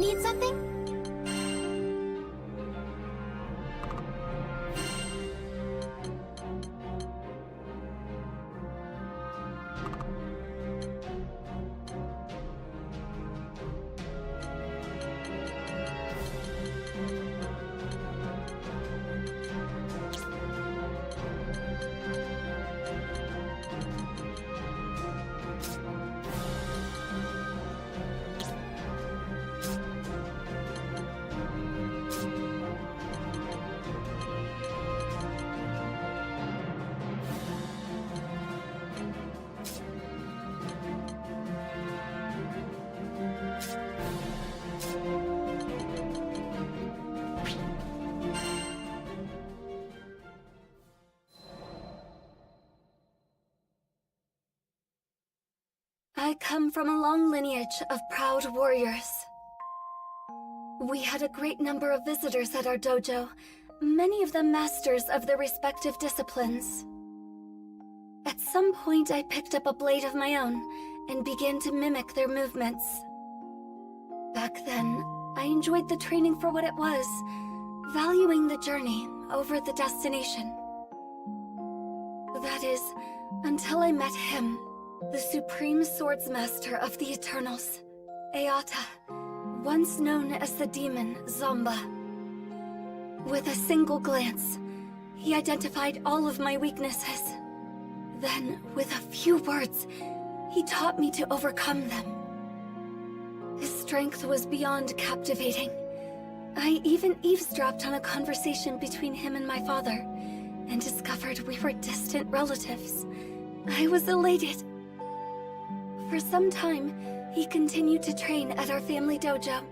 need something? I come from a long lineage of proud warriors. We had a great number of visitors at our dojo, many of them masters of their respective disciplines. At some point, I picked up a blade of my own and began to mimic their movements. Back then, I enjoyed the training for what it was, valuing the journey over the destination. That is, until I met him, the Supreme Swordsmaster of the Eternals, Eata, once known as the demon Zomba. With a single glance, he identified all of my weaknesses. Then, with a few words, he taught me to overcome them. His strength was beyond captivating. I even eavesdropped on a conversation between him and my father, and discovered we were distant relatives. I was elated. For some time, he continued to train at our family dojo.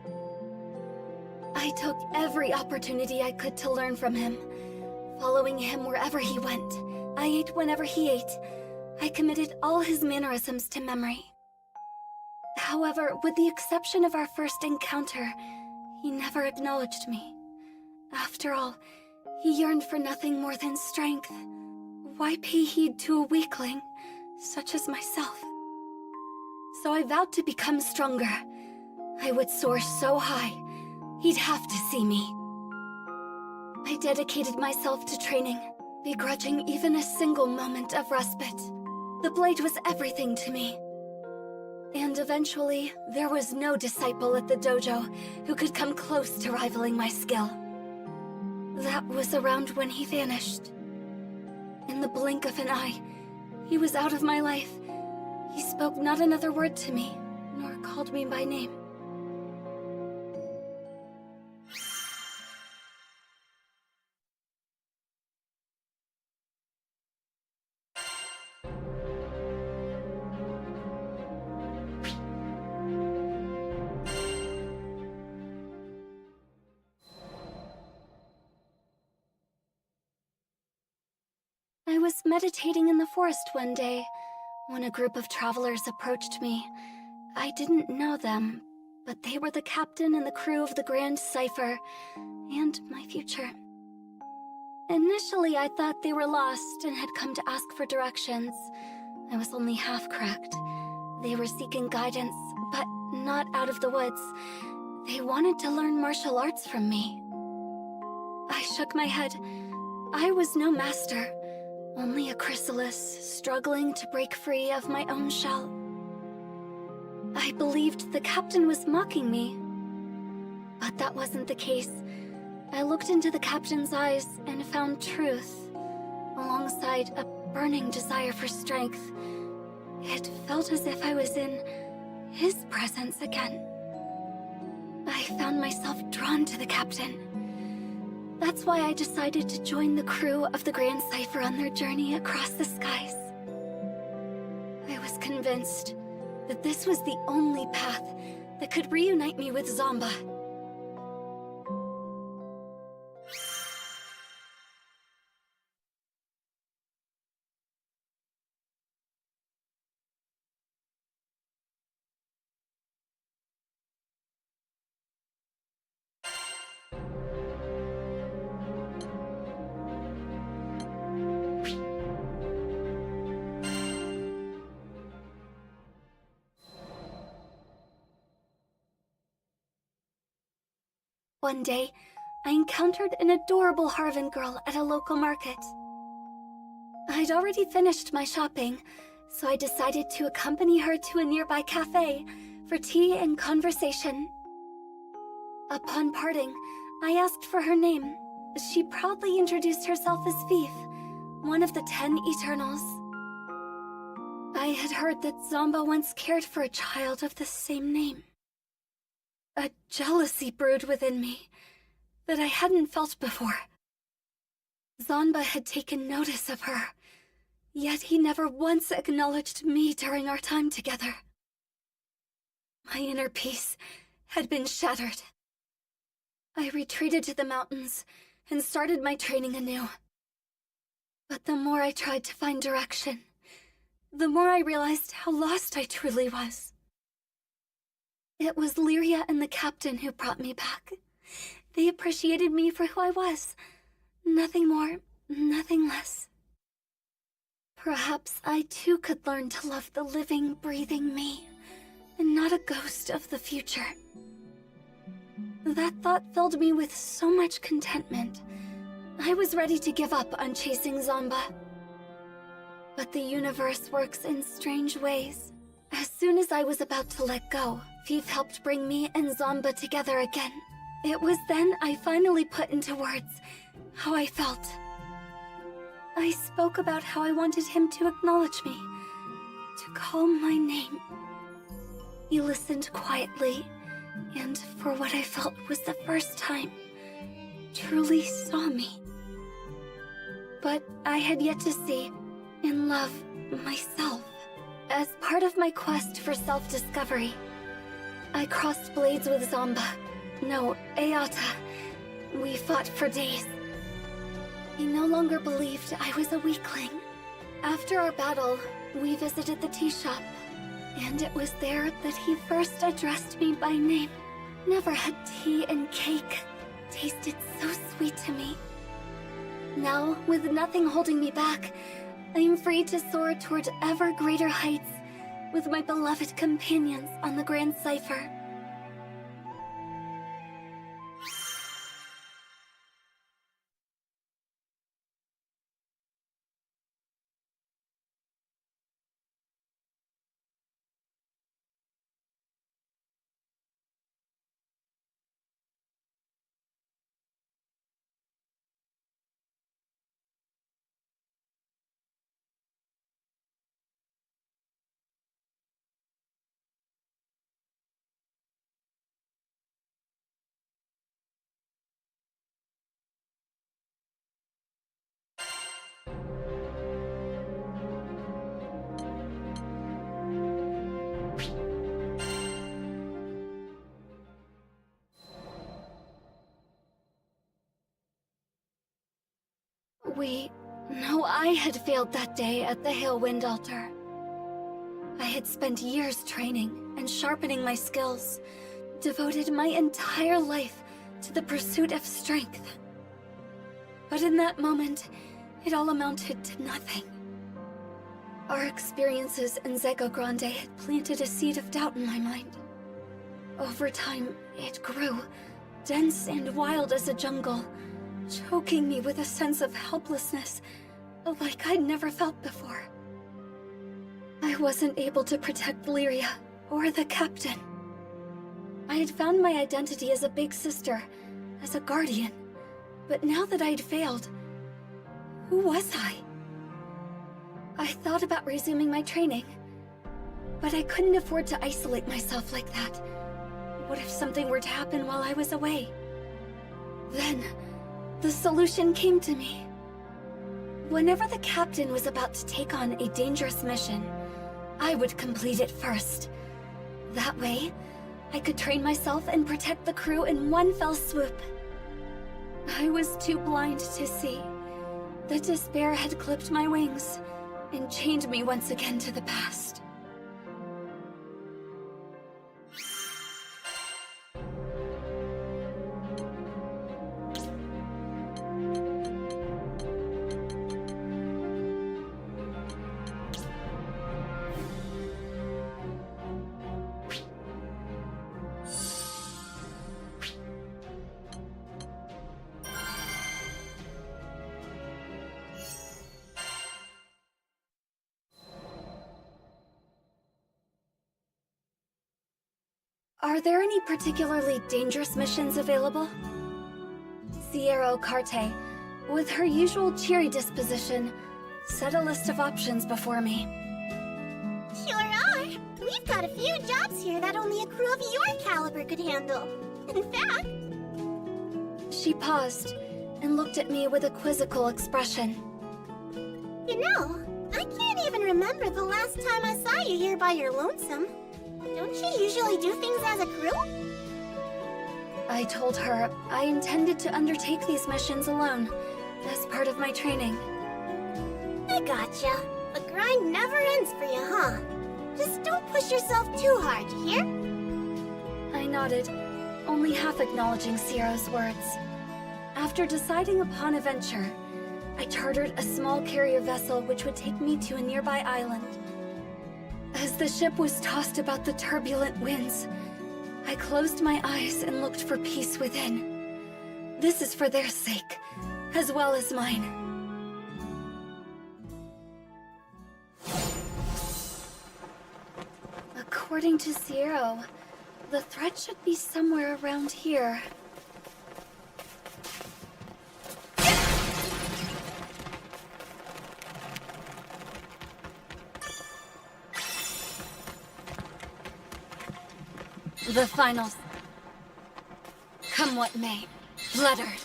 I took every opportunity I could to learn from him, following him wherever he went. I ate whenever he ate. I committed all his mannerisms to memory. However, with the exception of our first encounter, he never acknowledged me. After all, he yearned for nothing more than strength. Why pay heed to a weakling, such as myself? So I vowed to become stronger. I would soar so high, he'd have to see me. I dedicated myself to training, begrudging even a single moment of respite. The blade was everything to me. And eventually, there was no disciple at the dojo who could come close to rivaling my skill. That was around when he vanished. In the blink of an eye, he was out of my life. He spoke not another word to me, nor called me by name. I was meditating in the forest one day when a group of travelers approached me. I didn't know them, but they were the captain and the crew of the Grand Cipher, and my future. Initially, I thought they were lost and had come to ask for directions. I was only half correct. They were seeking guidance, but not out of the woods. They wanted to learn martial arts from me. I shook my head. I was no master. Only a chrysalis, struggling to break free of my own shell. I believed the captain was mocking me. But that wasn't the case. I looked into the captain's eyes and found truth, alongside a burning desire for strength. It felt as if I was in his presence again. I found myself drawn to the captain. That's why I decided to join the crew of the Grand Cipher on their journey across the skies. I was convinced that this was the only path that could reunite me with Zomba. One day, I encountered an adorable Harvan girl at a local market. I'd already finished my shopping, so I decided to accompany her to a nearby cafe for tea and conversation. Upon parting, I asked for her name. She proudly introduced herself as Fief, one of the 10 Eternals. I had heard that Zomba once cared for a child of the same name. A jealousy brewed within me that I hadn't felt before. Zomba had taken notice of her, yet he never once acknowledged me during our time together. My inner peace had been shattered. I retreated to the mountains and started my training anew. But the more I tried to find direction, the more I realized how lost I truly was. It was Lyria and the captain who brought me back. They appreciated me for who I was. Nothing more, nothing less. Perhaps I too could learn to love the living, breathing me, and not a ghost of the future. That thought filled me with so much contentment. I was ready to give up on chasing Zomba. But the universe works in strange ways. As soon as I was about to let go, Fief helped bring me and Zomba together again. It was then I finally put into words how I felt. I spoke about how I wanted him to acknowledge me, to call my name. He listened quietly, and for what I felt was the first time, truly saw me. But I had yet to see and love myself. As part of my quest for self-discovery, I crossed blades with Zomba. No, Eata. We fought for days. He no longer believed I was a weakling. After our battle, we visited the tea shop, and it was there that he first addressed me by name. Never had tea and cake tasted so sweet to me. Now, with nothing holding me back, I am free to soar toward ever greater heights with my beloved companions on the Grand Cipher. I had failed that day at the Hailwind Altar. I had spent years training and sharpening my skills, devoted my entire life to the pursuit of strength. But in that moment, it all amounted to nothing. Our experiences in Zego Grande had planted a seed of doubt in my mind. Over time, it grew, dense and wild as a jungle, choking me with a sense of helplessness like I'd never felt before. I wasn't able to protect Lyria or the captain. I had found my identity as a big sister, as a guardian, but now that I'd failed, who was I? I thought about resuming my training, but I couldn't afford to isolate myself like that. What if something were to happen while I was away? Then, the solution came to me. Whenever the captain was about to take on a dangerous mission, I would complete it first. That way, I could train myself and protect the crew in one fell swoop. I was too blind to see that despair had clipped my wings and chained me once again to the past. Are there any particularly dangerous missions available? Sierra Carte, with her usual cheery disposition, set a list of options before me. Sure are! We've got a few jobs here that only a crew of your caliber could handle. In fact... She paused and looked at me with a quizzical expression. You know, I can't even remember the last time I saw you here by your lonesome. Don't you usually do things as a crew? I told her I intended to undertake these missions alone, as part of my training. I gotcha. The grind never ends for you, huh? Just don't push yourself too hard, you hear? I nodded, only half acknowledging Sierra's words. After deciding upon a venture, I chartered a small carrier vessel which would take me to a nearby island. As the ship was tossed about the turbulent winds, I closed my eyes and looked for peace within. This is for their sake, as well as mine. According to Sierra, the threat should be somewhere around here. The finals. Come what may. Bloodred.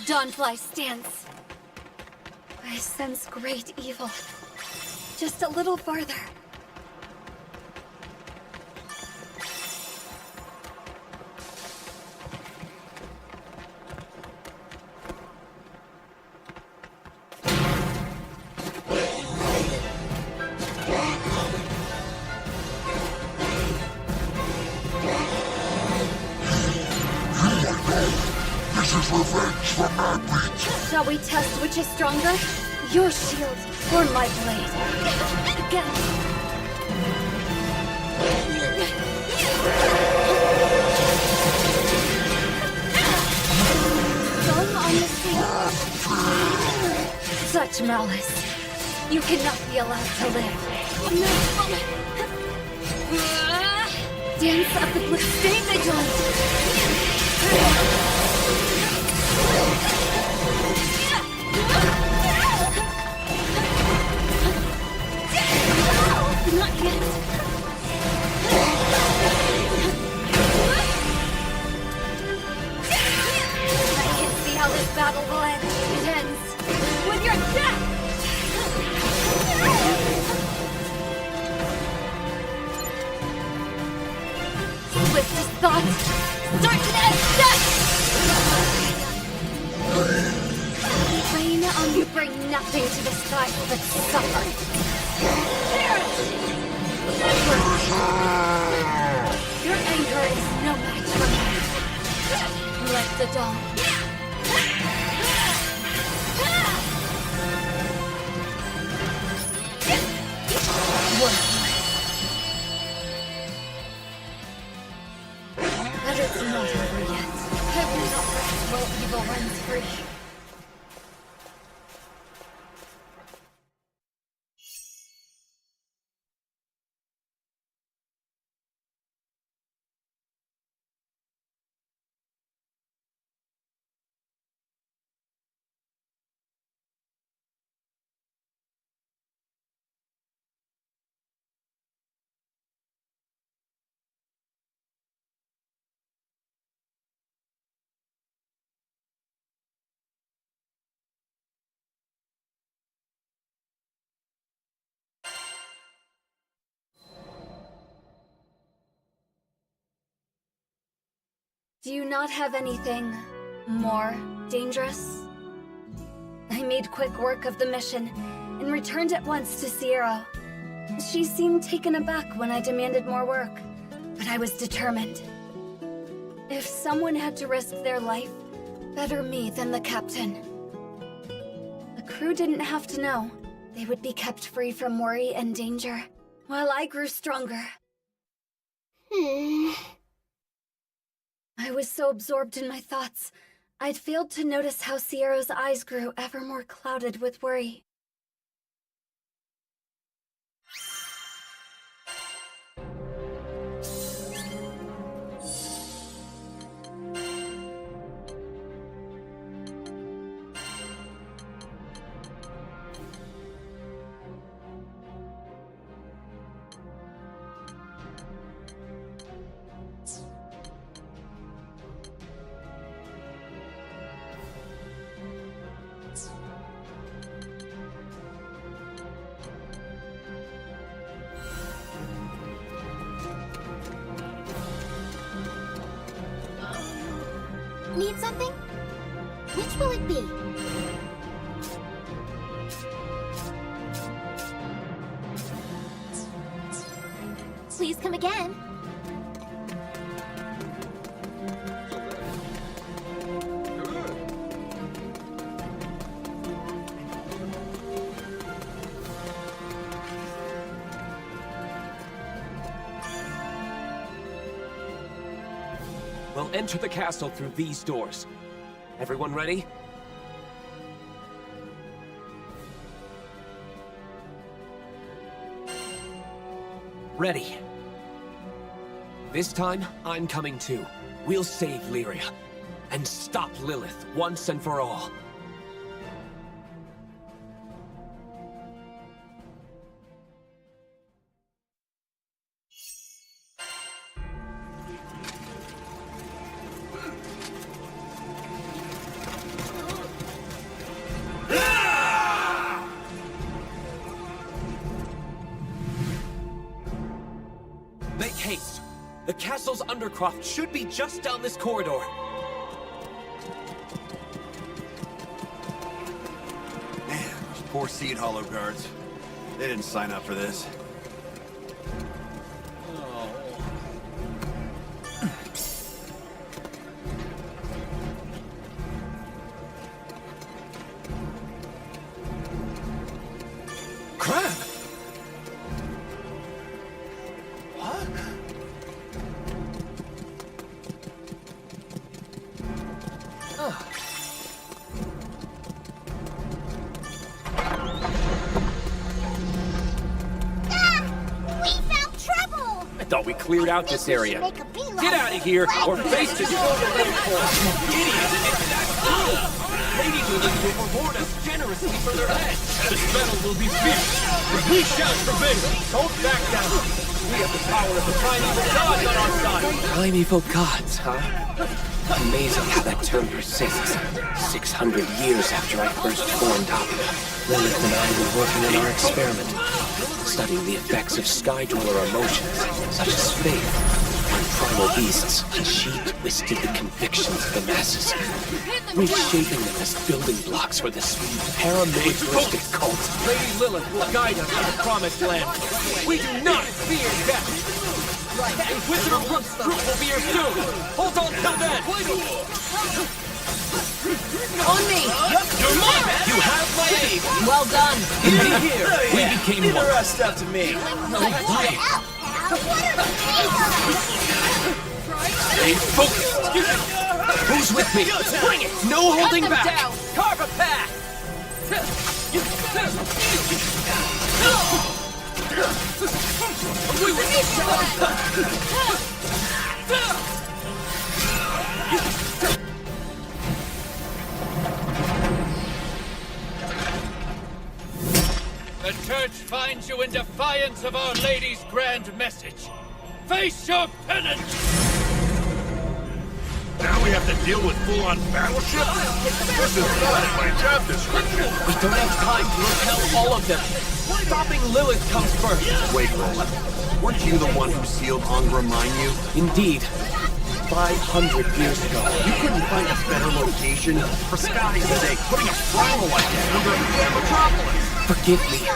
Dawnfly stands. I sense great evil. Just a little farther. Shall we test which is stronger? Your shield or my blade? Again. Going on the sea. Such malice. You cannot be allowed to live. Dance of the Blue. Stay vigilant. Not yet. I can see how this battle will end. It ends with your death! Swift as thought, certain as death! Rain on you bring nothing to the sky but suffer. Your anger is no match for me. Like the dawn. Worthless. But it's not over yet. I will not rest while evil runs free. Do you not have anything more dangerous? I made quick work of the mission and returned at once to Sierra. She seemed taken aback when I demanded more work, but I was determined. If someone had to risk their life, better me than the captain. The crew didn't have to know. They would be kept free from worry and danger, while I grew stronger. I was so absorbed in my thoughts, I'd failed to notice how Sierra's eyes grew ever more clouded with worry. need something? Which will it be? Please come again. We'll enter the castle through these doors. Everyone ready? Ready. This time, I'm coming too. We'll save Lyria. And stop Lilith once and for all. Make haste! The castle's undercroft should be just down this corridor. Man, those poor Seed Hollow guards. They didn't sign up for this. Crab! Thought we cleared out this area. Get out of here, or face the golden rainforest! Idiots! Lady Lilith will reward us generously for their head! This battle will be fierce, but we shall prevail! Don't back down! We have the power of the primeval gods on our side! Primeval gods, huh? Amazing how that term persists. 600 years after I first formed Opera, Lilith and I were working on our experiment, studying the effects of Skydweller emotions, such as faith and primal beasts, and she twisted the convictions of the masses, reshaping them as building blocks for this paramilitaristic cult. Lady Lilith will guide us to the promised land. We do not fear death! Inquisitor Rook's group will be here soon! Hold on till then! On me! You're mine! You have my aid! Well done! Here, we became one. The rest up to me. Stay focused! Who's with me? Bring it! No holding back! Down. Carve a path! The church finds you in defiance of Our Lady's grand message. Face your penance! Now we have to deal with full-on battleship? This is not in my job description. We don't have time to repel all of them. Stopping Lilith comes first. Wait, Roland. Weren't you the one who sealed Angra, mind you? Indeed. 500 years ago. You couldn't find a better location for Sky's sake, putting a primal like that under a metropolis. Forgive me.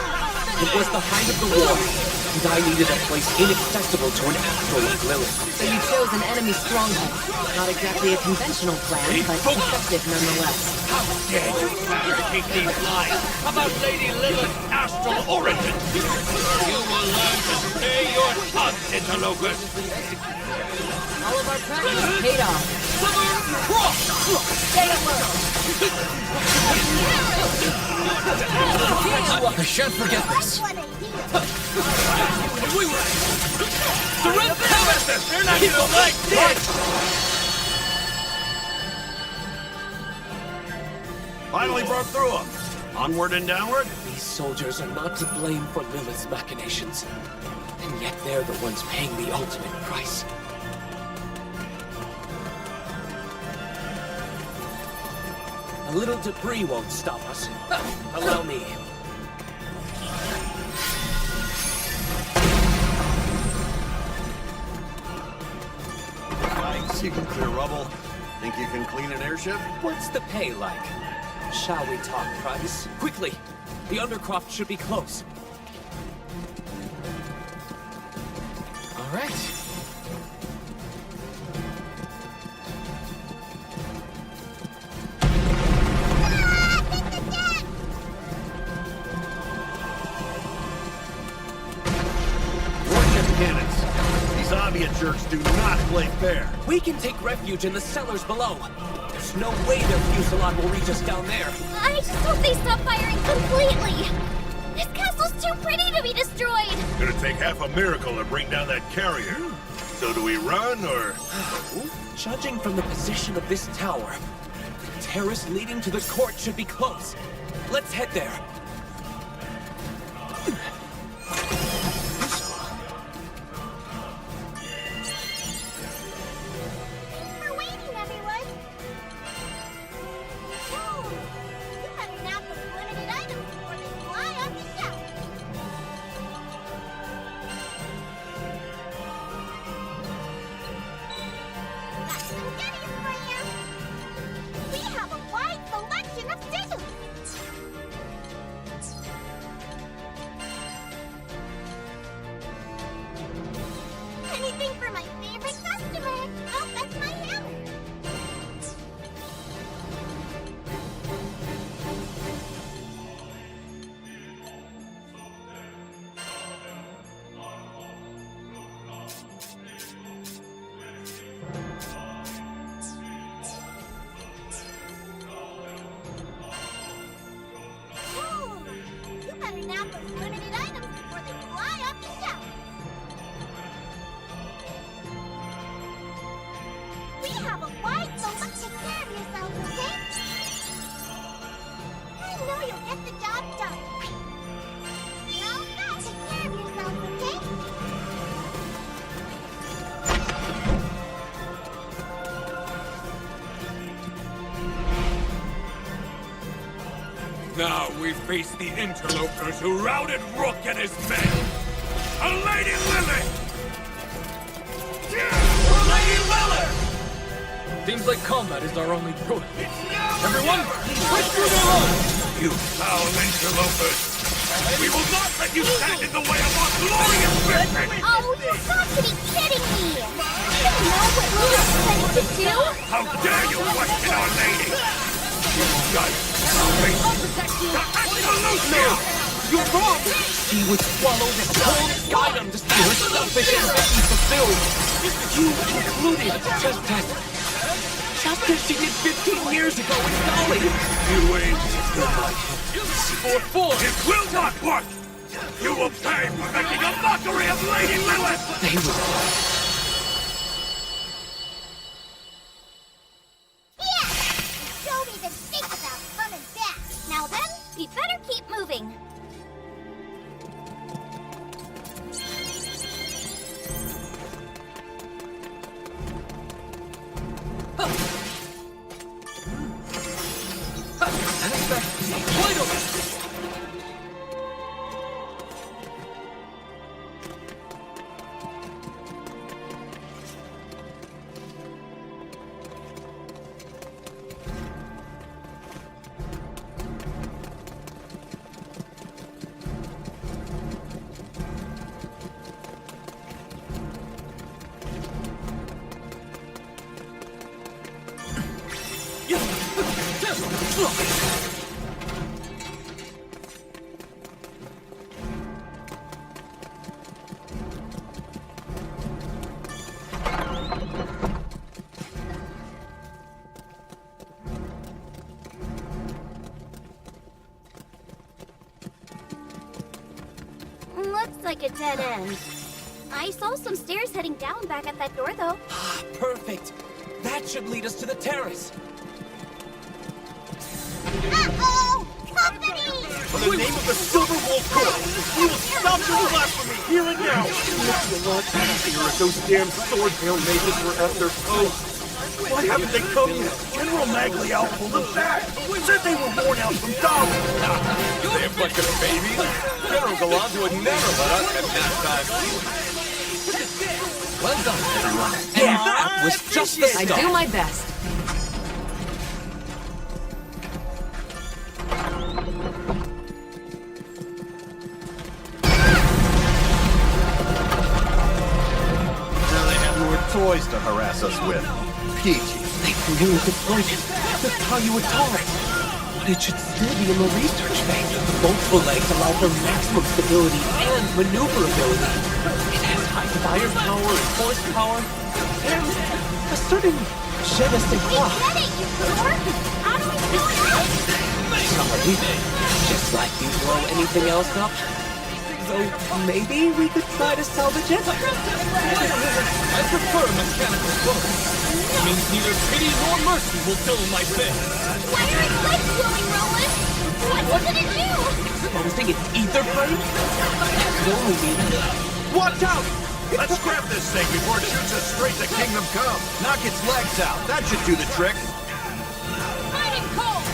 It was the height of the war, and I needed a place inaccessible to an astral like Lilith. So you chose an enemy stronghold. Not exactly a conventional plan, but effective nonetheless. How dare you fabricate these lies about Lady Lilith's astral origin! You will learn to stay your tongue, interlopers! All of our practice paid off. Stay alert! I shan't forget this. They're not gonna like this! Finally broke through them. Onward and downward? These soldiers are not to blame for Lilith's machinations, and yet they're the ones paying the ultimate price. A little debris won't stop us. Allow me. So you can clear rubble. Think you can clean an airship? What's the pay like? Shall we talk price? Quickly! The Undercroft should be close. All right. Soviet jerks do not play fair. We can take refuge in the cellars below. There's no way their fusillade will reach us down there. I just hope they stop firing completely. This castle's too pretty to be destroyed. Gonna take half a miracle to bring down that carrier. So do we run, or...? Judging from the position of this tower, the terrace leading to the court should be close. Let's head there. Anything for my favorite customer. Oh, that's my hammer. Ooh, you better nab those limited items before they fly off the shelf. We have a wide selection. Take care of yourselves, okay? I know you'll get the job done. You're all set. Take care of yourselves, okay? Now we face the interlopers who routed Rook and his men. A Lady Lily! Lady Lily! Seems like combat is our only choice. Everyone, push through their lines! You foul interlopers! We will not let you stand in the way of our glorious mission! Oh, you've got to be kidding me! You know what Lily decided to do? How dare you question our lady! You guys, I'll protect you! Absolutia! You're wrong! She would swallow this whole Skyrealm to see her selfish ambition fulfilled! You included, just as she did 15 years ago with Dolly! You ain't... For It will not work! You will pay for making a mockery of Lady Lilith! They will. Yeah! Don't even think about coming back. Now then, we better keep moving. Looks like a dead end. I saw some stairs heading down back at that door, though. Perfect. That should lead us to the terrace. Uh-oh! Company! In the name of the Silver Wolf Court, we will stop your blasphemy here and now! It would be a lot easier if those damn sword-tail mages were at their posts. Why haven't they come yet? General Magliow pulled them back. Said they were worn out from Dolly. They have like a baby? General Galante would never let us at that time. Well done, everyone. Yeah, That was just the I start. do my best. Now they have more toys to harass us with. Peachy. They really deployed it. The Tayuatari. But it should still be in the research phase. Multiple legs allow for maximum stability and maneuverability. It has high firepower and horsepower, and a certain je ne sais quoi. Get it, you dork! How do we blow it up? Sorry. Just like you blow anything else up. Though maybe we could try to salvage it? I prefer mechanical blows. It means neither pity nor mercy will fill my bed. Why are its legs glowing, Roland? What's it gonna do? Supposing it's ether flame? That could only mean... Watch out! Let's grab this thing before it shoots us straight to Kingdom Come. Knock its legs out. That should do the trick. Fighting cold!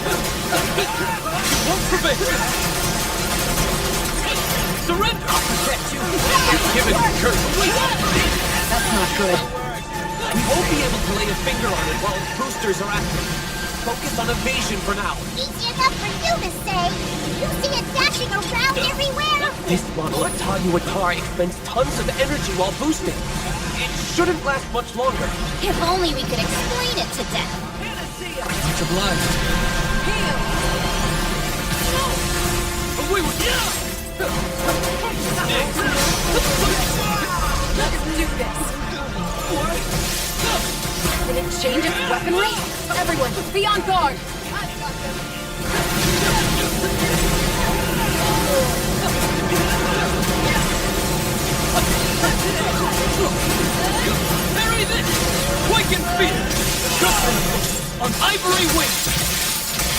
Won't prevent you. Surrender! I'll protect you. You've given me courtesy. That's not good. We won't be able to lay a finger on it while its boosters are active. Focus on evasion for now. Easy enough for you to say. You see it dashing around everywhere? This model of Tayuatari expends tons of energy while boosting. It shouldn't last much longer. If only we could explain it to them. Much obliged. Away with you! Let's do this. Did it change its weaponry? Everyone, be on guard! Parry this! Quicken fear! On ivory wing!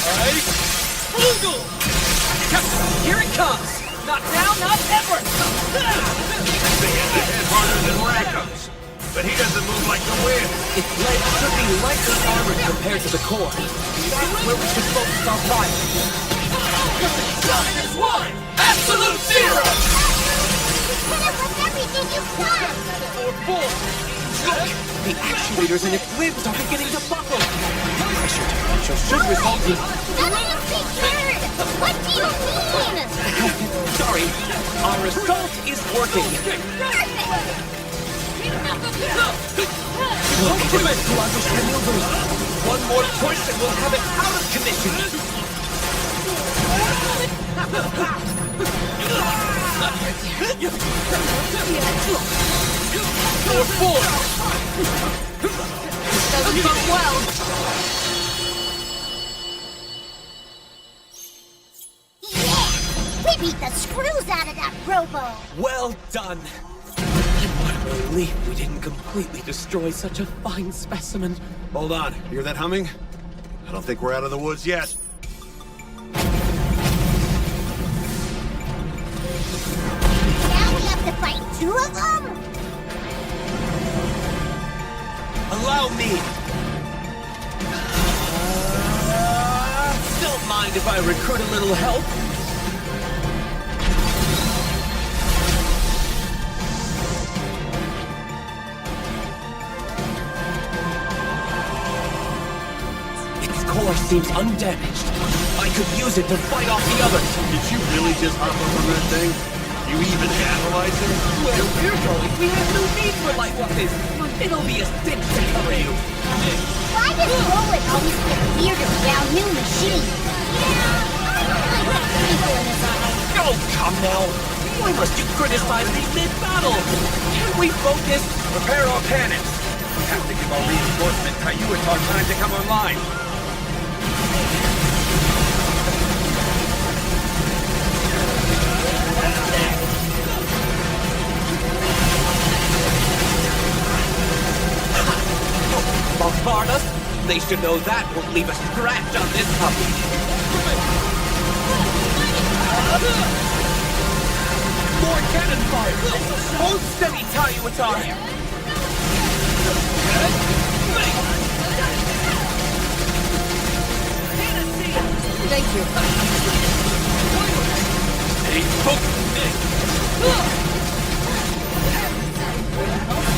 Right? Oogle! Captain, here it comes! Not now, not ever! They hit the head harder than Racco's. But he doesn't move like the wind. Its legs should be lightly armored compared to the core. That's where we should focus our fire. Darkness 1! Absolute zero! Hit it with everything you've got! Or 4! Look! The actuators in its limbs are beginning to buckle. Pressure differential should result in... None of us being heard! What do you mean? Sorry, our assault is working. Perfect! We'll prevent sluggish maneuvers. One more push and we'll have it out of commission. Or 4! Doesn't go well. Yeah! We beat the screws out of that robo! Well done. I'm relieved we didn't completely destroy such a fine specimen. Hold on. Hear that humming? I don't think we're out of the woods yet. Now we have to fight 2 of them? Allow me. Don't mind if I recruit a little help. Its core seems undamaged. I could use it to fight off the others. Did you really just hop up on that thing? You even analyze it? Where we're going, we have no need for light weapons. It'll be a cinch to cover you. Why does Roland always get weirder around new machines? Yeah, I don't like that twinkle in his eye. Oh, come now. Why must you criticize me mid-battle? Can't we focus? Prepare our cannons! We have to give our reinforcement Tayuatar time to come online. Bombard us? They should know that won't leave a scratch on this puppy. More cannon fire! Hold steady, Tayuatari! Thank you. Hey,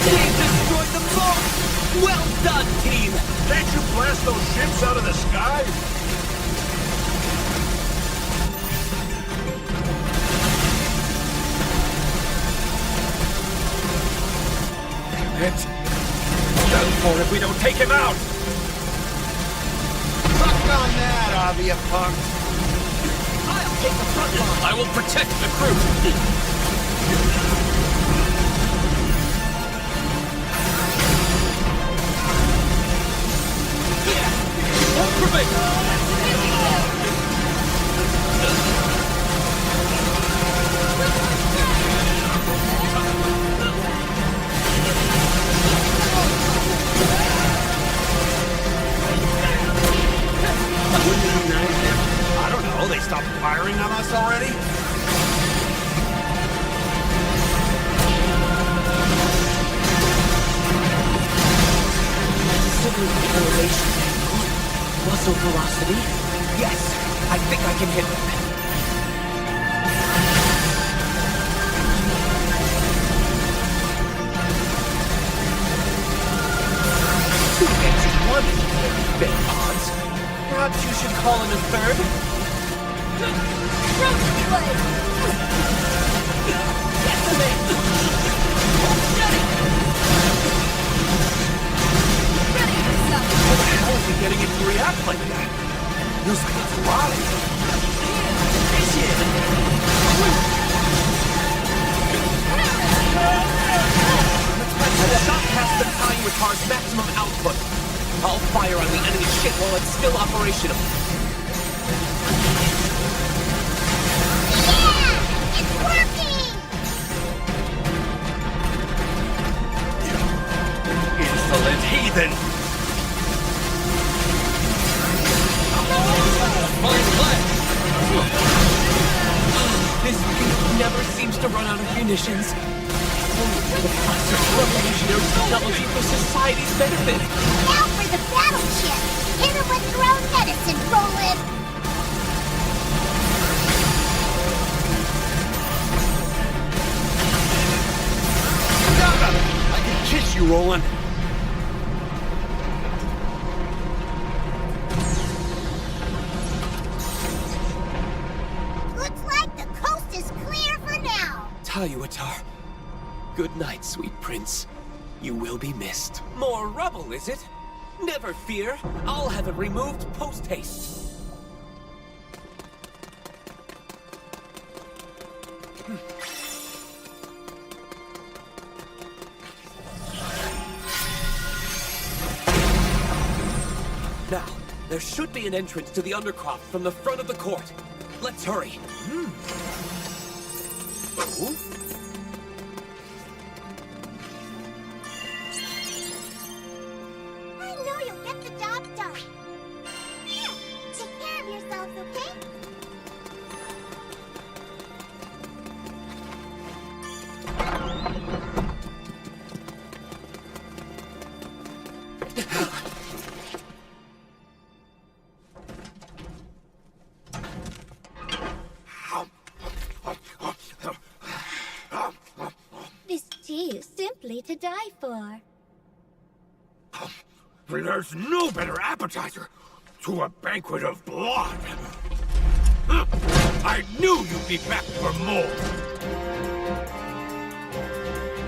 They destroyed them both! Well done, team! Can't you blast those ships out of the sky? It's done for if we don't take him out! Suck on that, Avia punk! I'll take the front line! I will protect the crew! Won't prevail! I don't know, they stopped firing on us already? Correlation. Muscle velocity? Yes! I think I can hit them. Two against one is very big odds. Perhaps you should call in a third? How is he getting it to react like that? Feels like it's rotting. The shot past the time with car's maximum output. I'll fire on the enemy ship while it's still operational. Yeah! It's working! Insolent heathen! Fine flash! This beast never seems to run out of munitions. The process revolutionary technology for society's benefit. Now for the battleship! Hit her with your own medicine, Roland! I can kiss you, Roland. Looks like the coast is clear for now! Tayuatar. Good night, sweet prince. You will be missed. More rubble, is it? Never fear. I'll have it removed post-haste. Now, there should be an entrance to the undercroft from the front of the court. Let's hurry. Oh? I know you'll get the job done. Here, take care of yourselves, okay? This tea is simply to die for. There's no better appetizer to a banquet of blood. I knew you'd be back for more.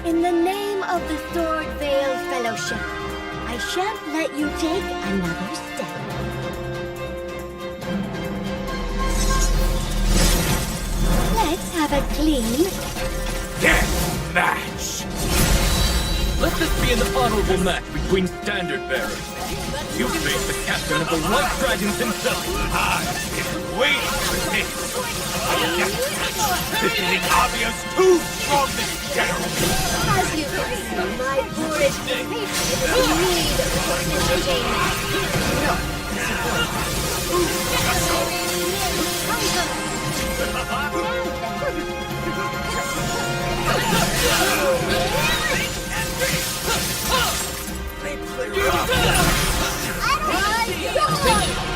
In the name of the Sword Veil Fellowship, I shan't let you take another step. Let's have a clean Death match. Let this be an honorable match between standard bearers. You face the captain of the White Dragons himself. I've been waiting for this. A death match between Avia's two strongest generals. As you can see, my boorish patriots need entertainment.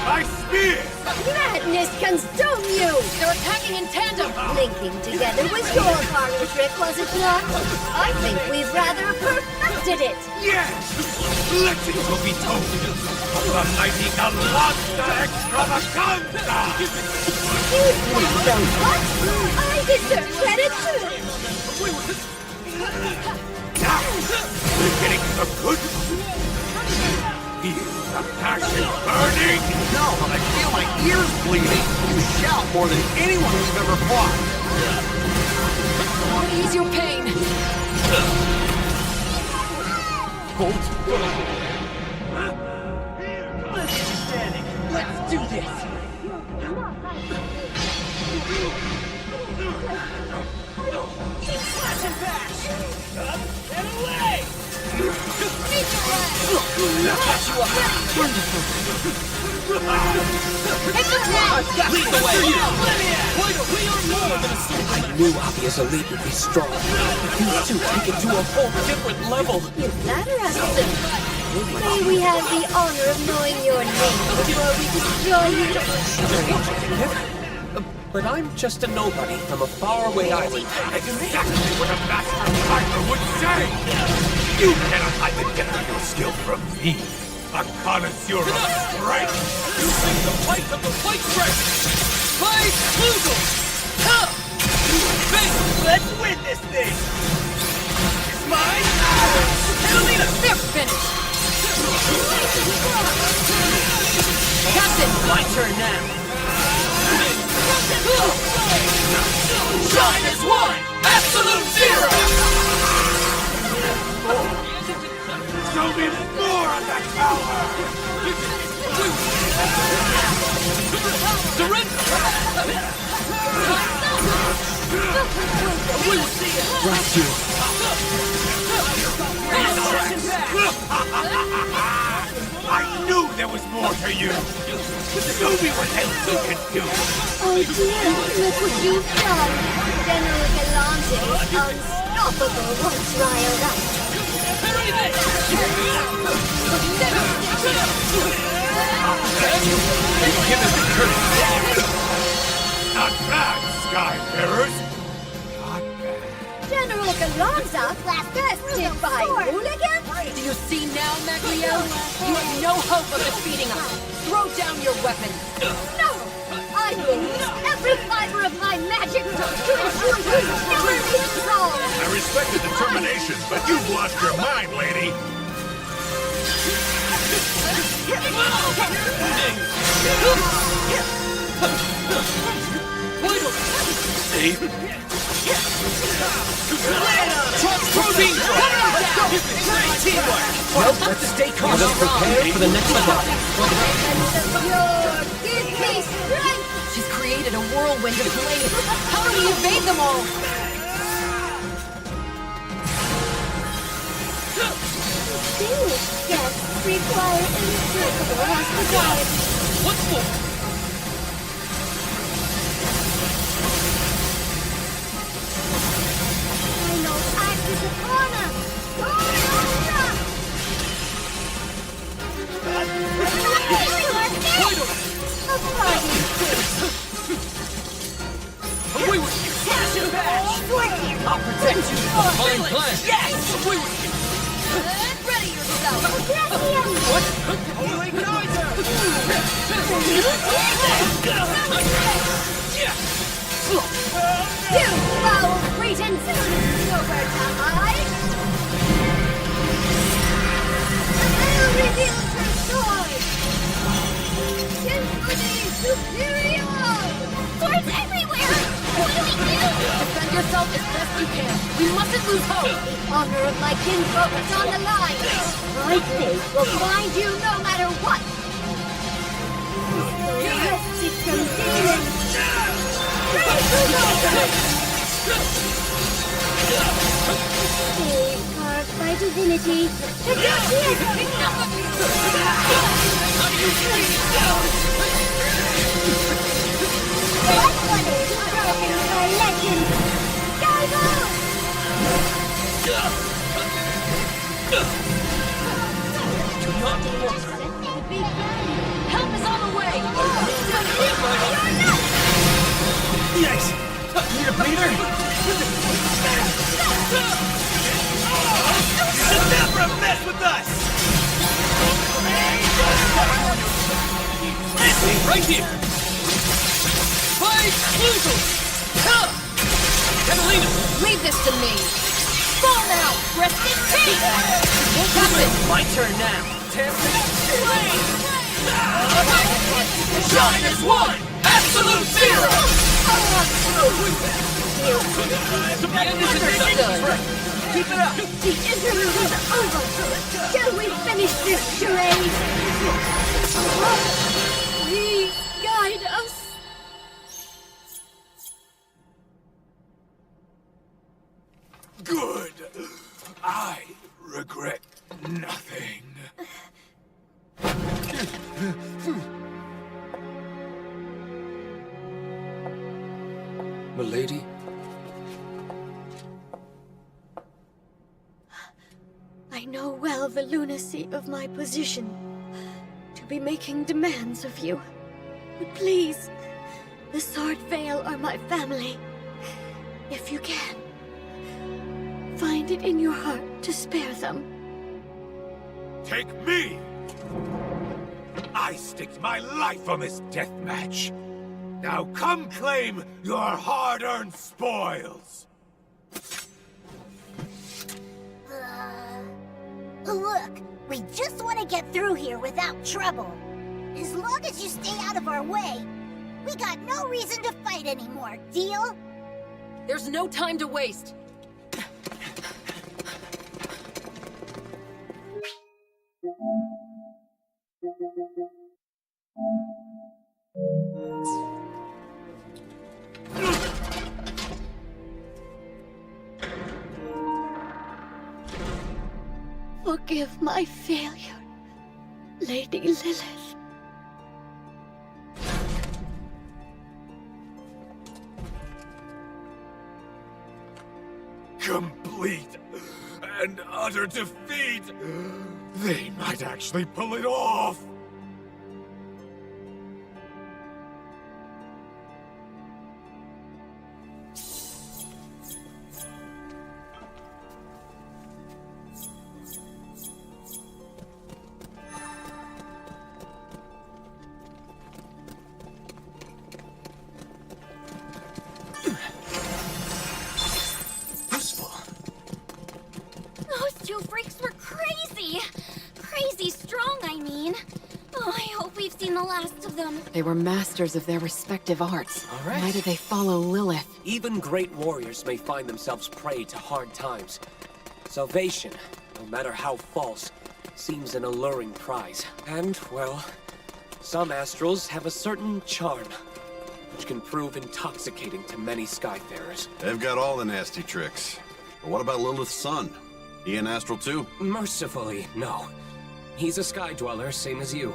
I spear! Madness consume you! They're attacking in tandem! Linking together was your parlor trick, was it not? I think we've rather perfected did it! Yes! Legend will be told of the mighty Galacta Extravaganza! I deserve credit too! Now, we're getting to the good part. Feel the passion burning! No, but I feel my ears bleeding. You shout more than anyone we've ever fought. Ease your pain. Let's do this. Slash and bash! Up and away! Lead the way! We are more than a super. I knew Avia's elite would be strong. These two take it to a whole different level. You flatter us, sir. May we have the honor of knowing your name before we destroy you? But I'm just a nobody from a faraway island. Exactly what a master fighter would say! You cannot hide the depth of your skill from me, a connoisseur of strength! You think the fight of the fight strength! Fight Google! Let's win this thing! It's mine! Catalina, they're finished. Captain, my turn now. Shine as one! Absolute zero! Show me more of that power! Bless you. I knew there was more to you! Show me what else you can do! Oh dear, look what you've done! General Galante is unstoppable once riled up. Not bad, Skyfarers! Not bad. General Galante, bested by Hooligan? Do you see now, Magliel? You have no hope of defeating us. Throw down your weapon. No! I will use every fiber of my magic to ensure you never leave home! I respect the determination, but you've lost your mind, lady! Well, let's stay calm. Let us prepare for the next fight. Give me strength! She's created a whirlwind of blades. How do we evade them all? Distinguished guests require impeccable hospitality. What's more? Final act is upon us! A party Away with you! Slash and bash! I'll protect you! Fine plan! Yes! Away with you! ready yourself! What? Holy Kaiser! You foul cretins! Nowhere to hide! The veil reveals your sword! Symphony Superior! Swords everywhere! What do we do? Defend yourself as best you can. We mustn't lose hope. The honor of my kinfolk is on the line! My fate will find you no matter what! Scholastic from demons! Carved by divinity, the Guardian! That one is broken by legend! Skyrealm! Help is on the way. Yikes! Need a breather? You should never have messed with us! Right here! Fight Flugal! Catalina! Leave this to me! Fall now! Rested feet! My turn now! Tempest Flame! Shine as one! Absolute zero! The end is Understood. Keep it up! The interlude is over! Shall we finish this charade? Please guide us. Good. I regret nothing. Milady? I know well the lunacy of my position, to be making demands of you. But please, the Sword Vale are my family. If you can, find it in your heart to spare them. Take me! I staked my life on this death match. Now come claim your hard-earned spoils. Look, we just want to get through here without trouble. As long as you stay out of our way, we got no reason to fight anymore, deal? There's no time to waste. Forgive my failure, Lady Lilith. Complete and utter defeat! They might actually pull it off! Those two freaks were crazy! Crazy strong, I mean. Oh, I hope we've seen the last of them. They were masters of their respective arts. All right. Why did they follow Lilith? Even great warriors may find themselves prey to hard times. Salvation, no matter how false, seems an alluring prize. And, well, some astrals have a certain charm, which can prove intoxicating to many Skyfarers. They've got all the nasty tricks. But what about Lilith's son? He an astral too? Mercifully, no. He's a Sky Dweller, same as you.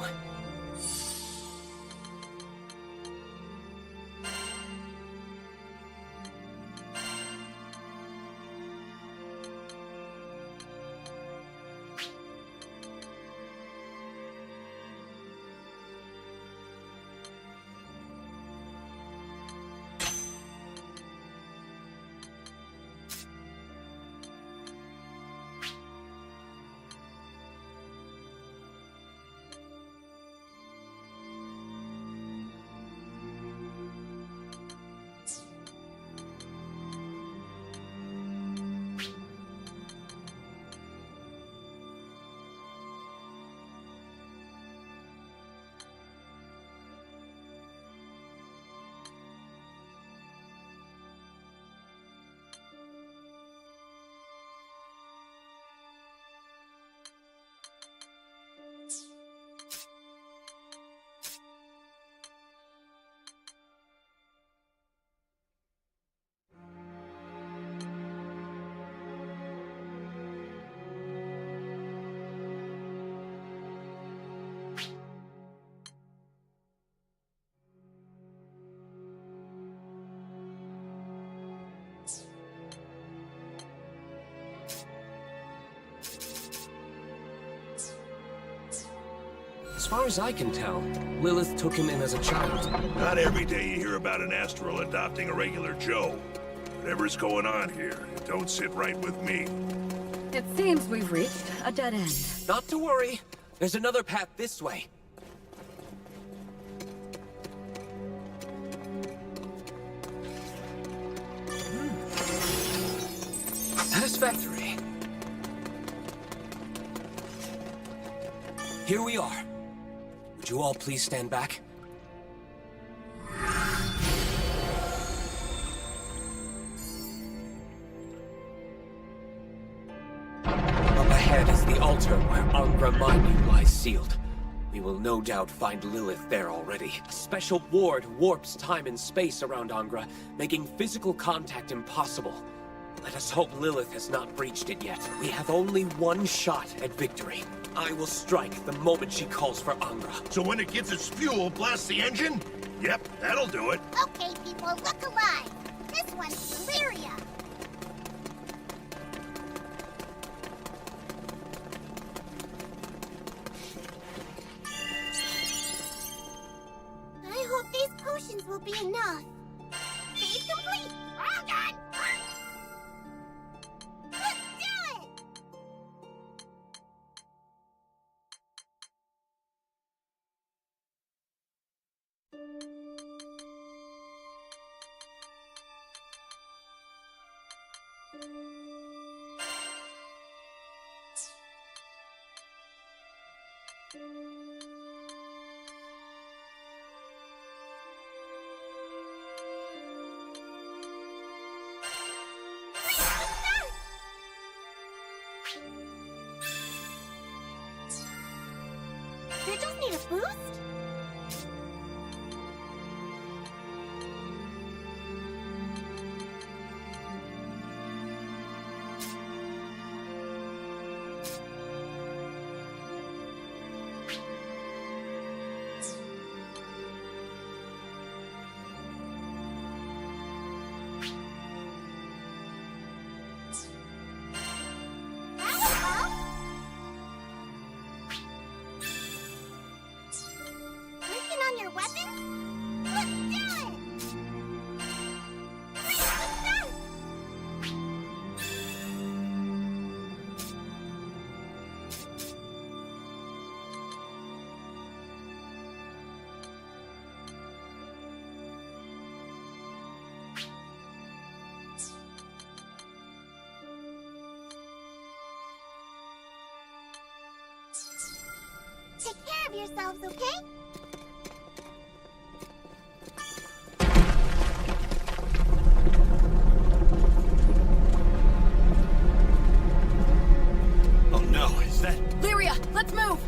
As far as I can tell, Lilith took him in as a child. Not every day you hear about an astral adopting a regular Joe. Whatever's going on here, it don't sit right with me. It seems we've reached a dead end. Not to worry. There's another path this way. Satisfactory. Here we are. Would you all please stand back? Up ahead is the altar where Angra Mainyu lies sealed. We will no doubt find Lilith there already. A special ward warps time and space around Angra, making physical contact impossible. Let us hope Lilith has not breached it yet. We have only one shot at victory. I will strike the moment she calls for Angra. So when it gets its fuel, blast the engine? Yep, that'll do it. Okay, people, look alive. This one's Lyria. I hope these potions will be enough. Phase complete. All done. Let's do it! They just need a boost? Take care of yourselves, okay? Oh no, is that... Lyria, let's move!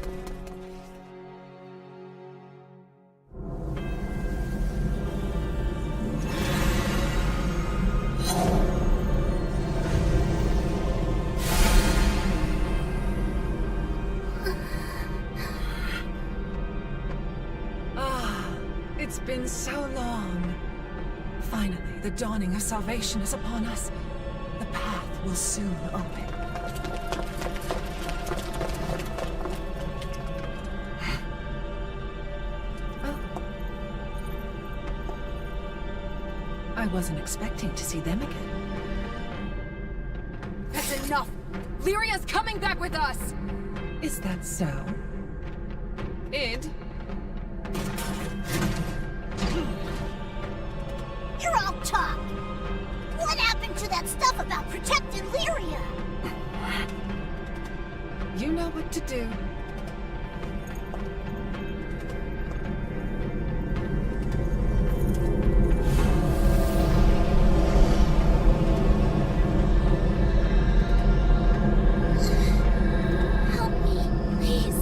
It's been so long. Finally, the dawning of salvation is upon us. The path will soon open. Oh. I wasn't expecting to see them again. That's enough! Lyria's coming back with us! Is that so? Id? You're all talk. What happened to that stuff about protecting Lyria? You know what to do. Help me, please.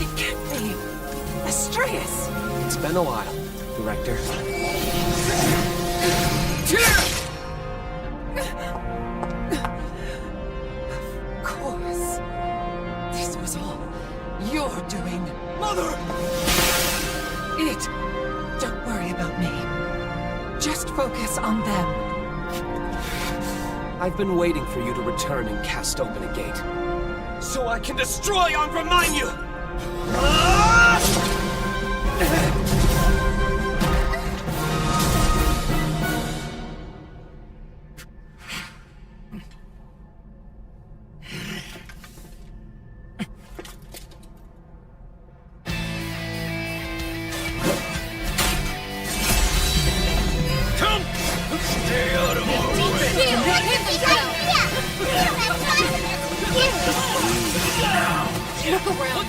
It can't be. Astreus! It's been a while, Director. Of course. This was all your doing. Mother! Id, don't worry about me. Just focus on them. I've been waiting for you to return and cast open a gate. So I can destroy Angra Mainyu! around.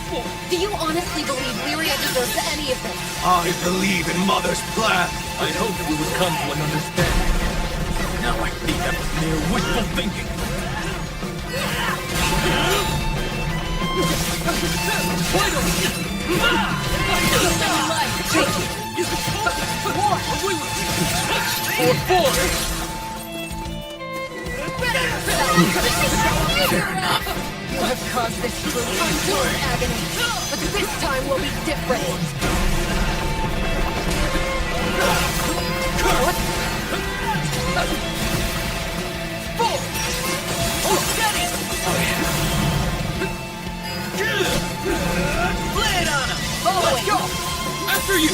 Do you honestly believe Lyria deserves any of this? I believe in Mother's plan. I hoped we would come to an understanding. Now I think that was mere wishful thinking. Fair enough. You have caused this crew untold agony, but this time will be different. Lay it on him! Let's go! After you!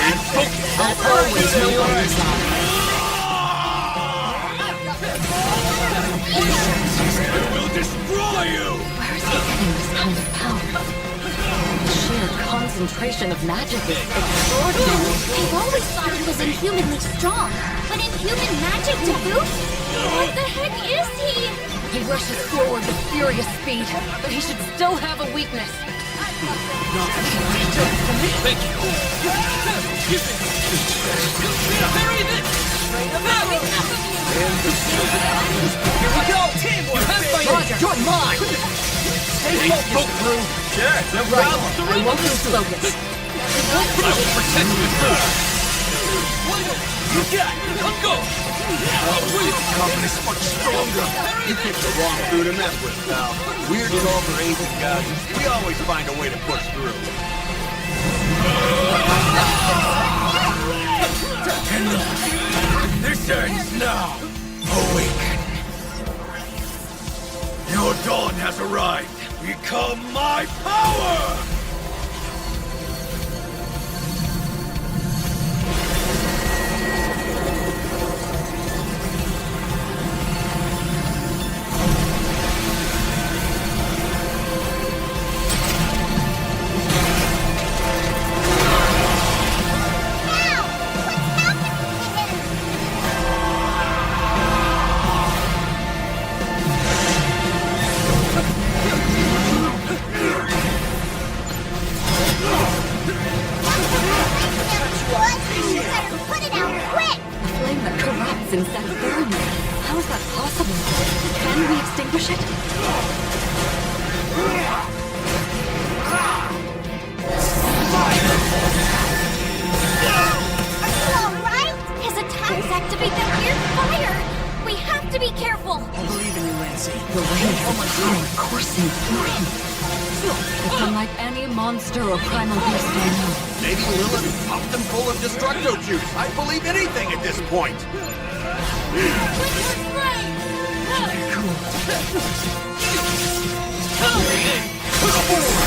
And focus! As always, no one is I will destroy you! Where is he getting this kind of power? The sheer concentration of magic is extraordinary. I've always thought he was inhumanly strong, but inhuman magic to boot? What the heck is he? He rushes forward with furious speed, but he should still have a weakness. Thank you! Bury this! Here we go! Teamwork! You have my Roger, you're mine! Stay focused, Drew! Sure, no problem. I won't lose focus. I will protect you! You got it! Let's go! Coming is much stronger. You picked the wrong crew to mess with, pal. We're just over agent guys. We always find a way to push through. This ends now. Awaken. Your dawn has arrived. Become my power! Instead of burning it. How is that possible? Can we extinguish it? Are you alright? His attacks activate that weird fire! We have to be careful! I believe in you, Lancy. The waves of power coursing through him. It's unlike any monster or primal beast I know. Maybe Lilith pumped them full of destructo juice. I believe anything at this point.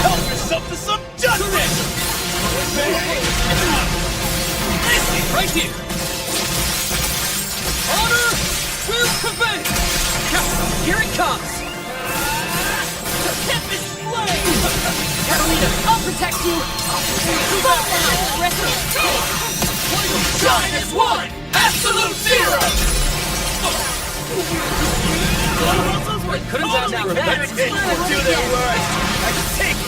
Help yourself to some justice! Right here! Honor will prevail! Here it comes! Catalina, I'll protect you! Fall now, rest Shine as one! Absolute zero! Couldn't have done that. Do their work! I take it!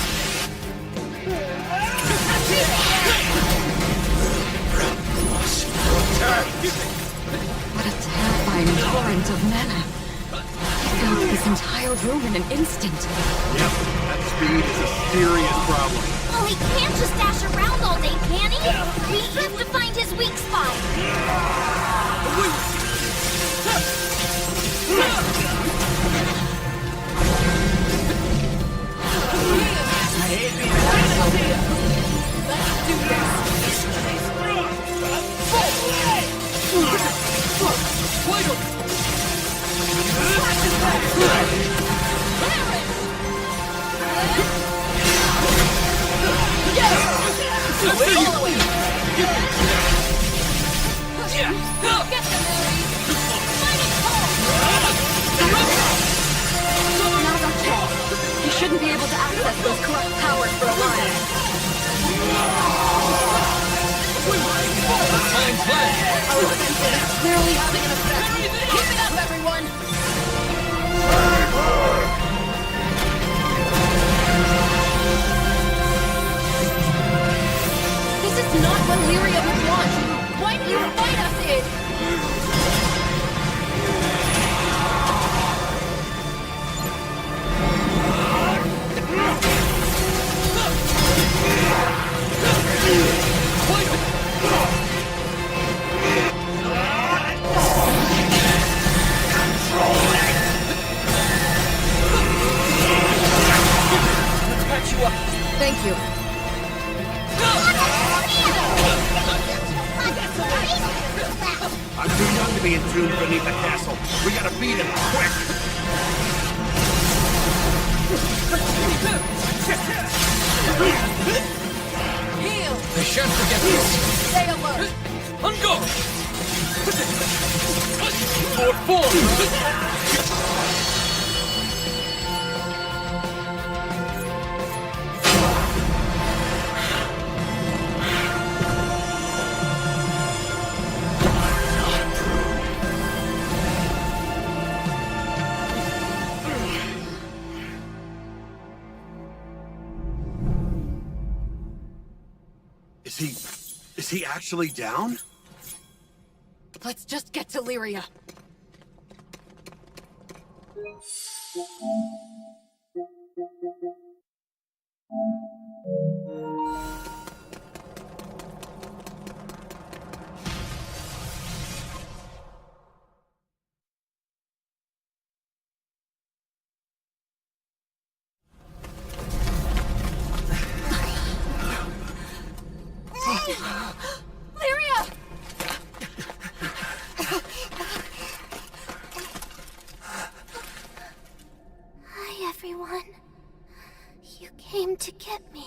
What a terrifying torrent of mana. He filled this entire room in an instant. Yep, that speed is a serious problem. Well, he can't just dash around all day, can he? We have to find his weak spot. He shouldn't be able to access those corrupt powers for a while. Our offensive is clearly having an effect. Keep it up, everyone! not what Lyria would want! Why do you fight us, Id? Patch you up. Thank you. I'm too young to be entombed beneath the castle. We gotta beat him, quick! Heal! They shan't forget this. Stay alert! On guard! Forward! Is he actually down? Let's just get to Lyria. Lyria! Hi, everyone. You came to get me.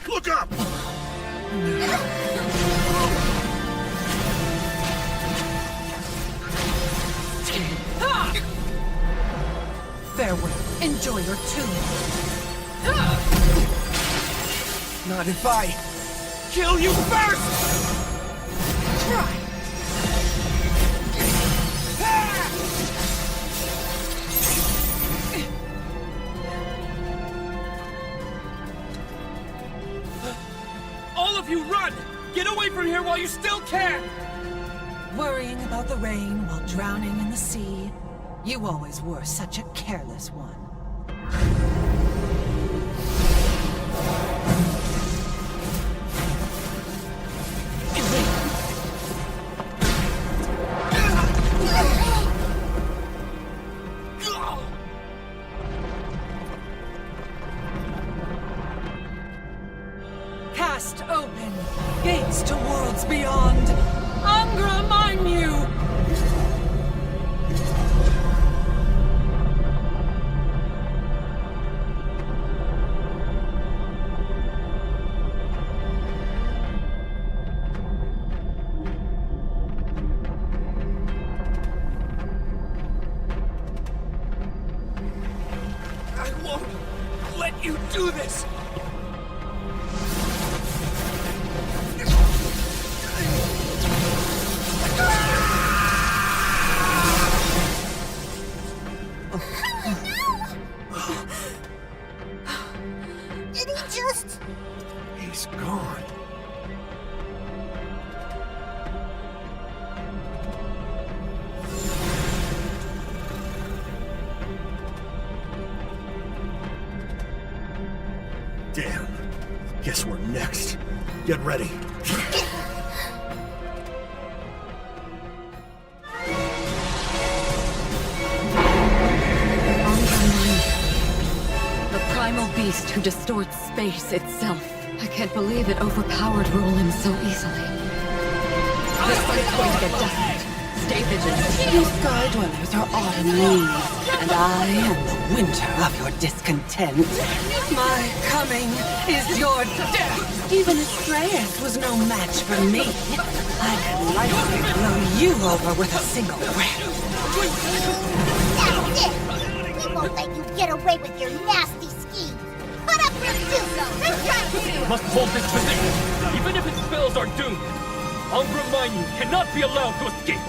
Look up! Farewell. Enjoy your tomb. Not if I kill you first! Try. All of you run! Get away from here while you still can! Worrying about the rain while drowning in the sea. You always were such a careless one. Cast open, gates to worlds beyond. Angra mine you! I won't let you do this! Did he just... He's gone. Damn. Guess we're next. Get ready. The primal beast who distorts space itself. I can't believe it overpowered Roland so easily. This fight's going to get desperate. Stay vigilant. You Sky Dwellers are autumn leaves, and I am the winter of your discontent. My coming is your death. Even Astreus was no match for me. I could lightly blow you over with a single breath. That's it! We won't let you get away with your nasty scheme. Put up your dues! Must hold this position, even if its spells are doomed. Angra Mainyu cannot be allowed to escape.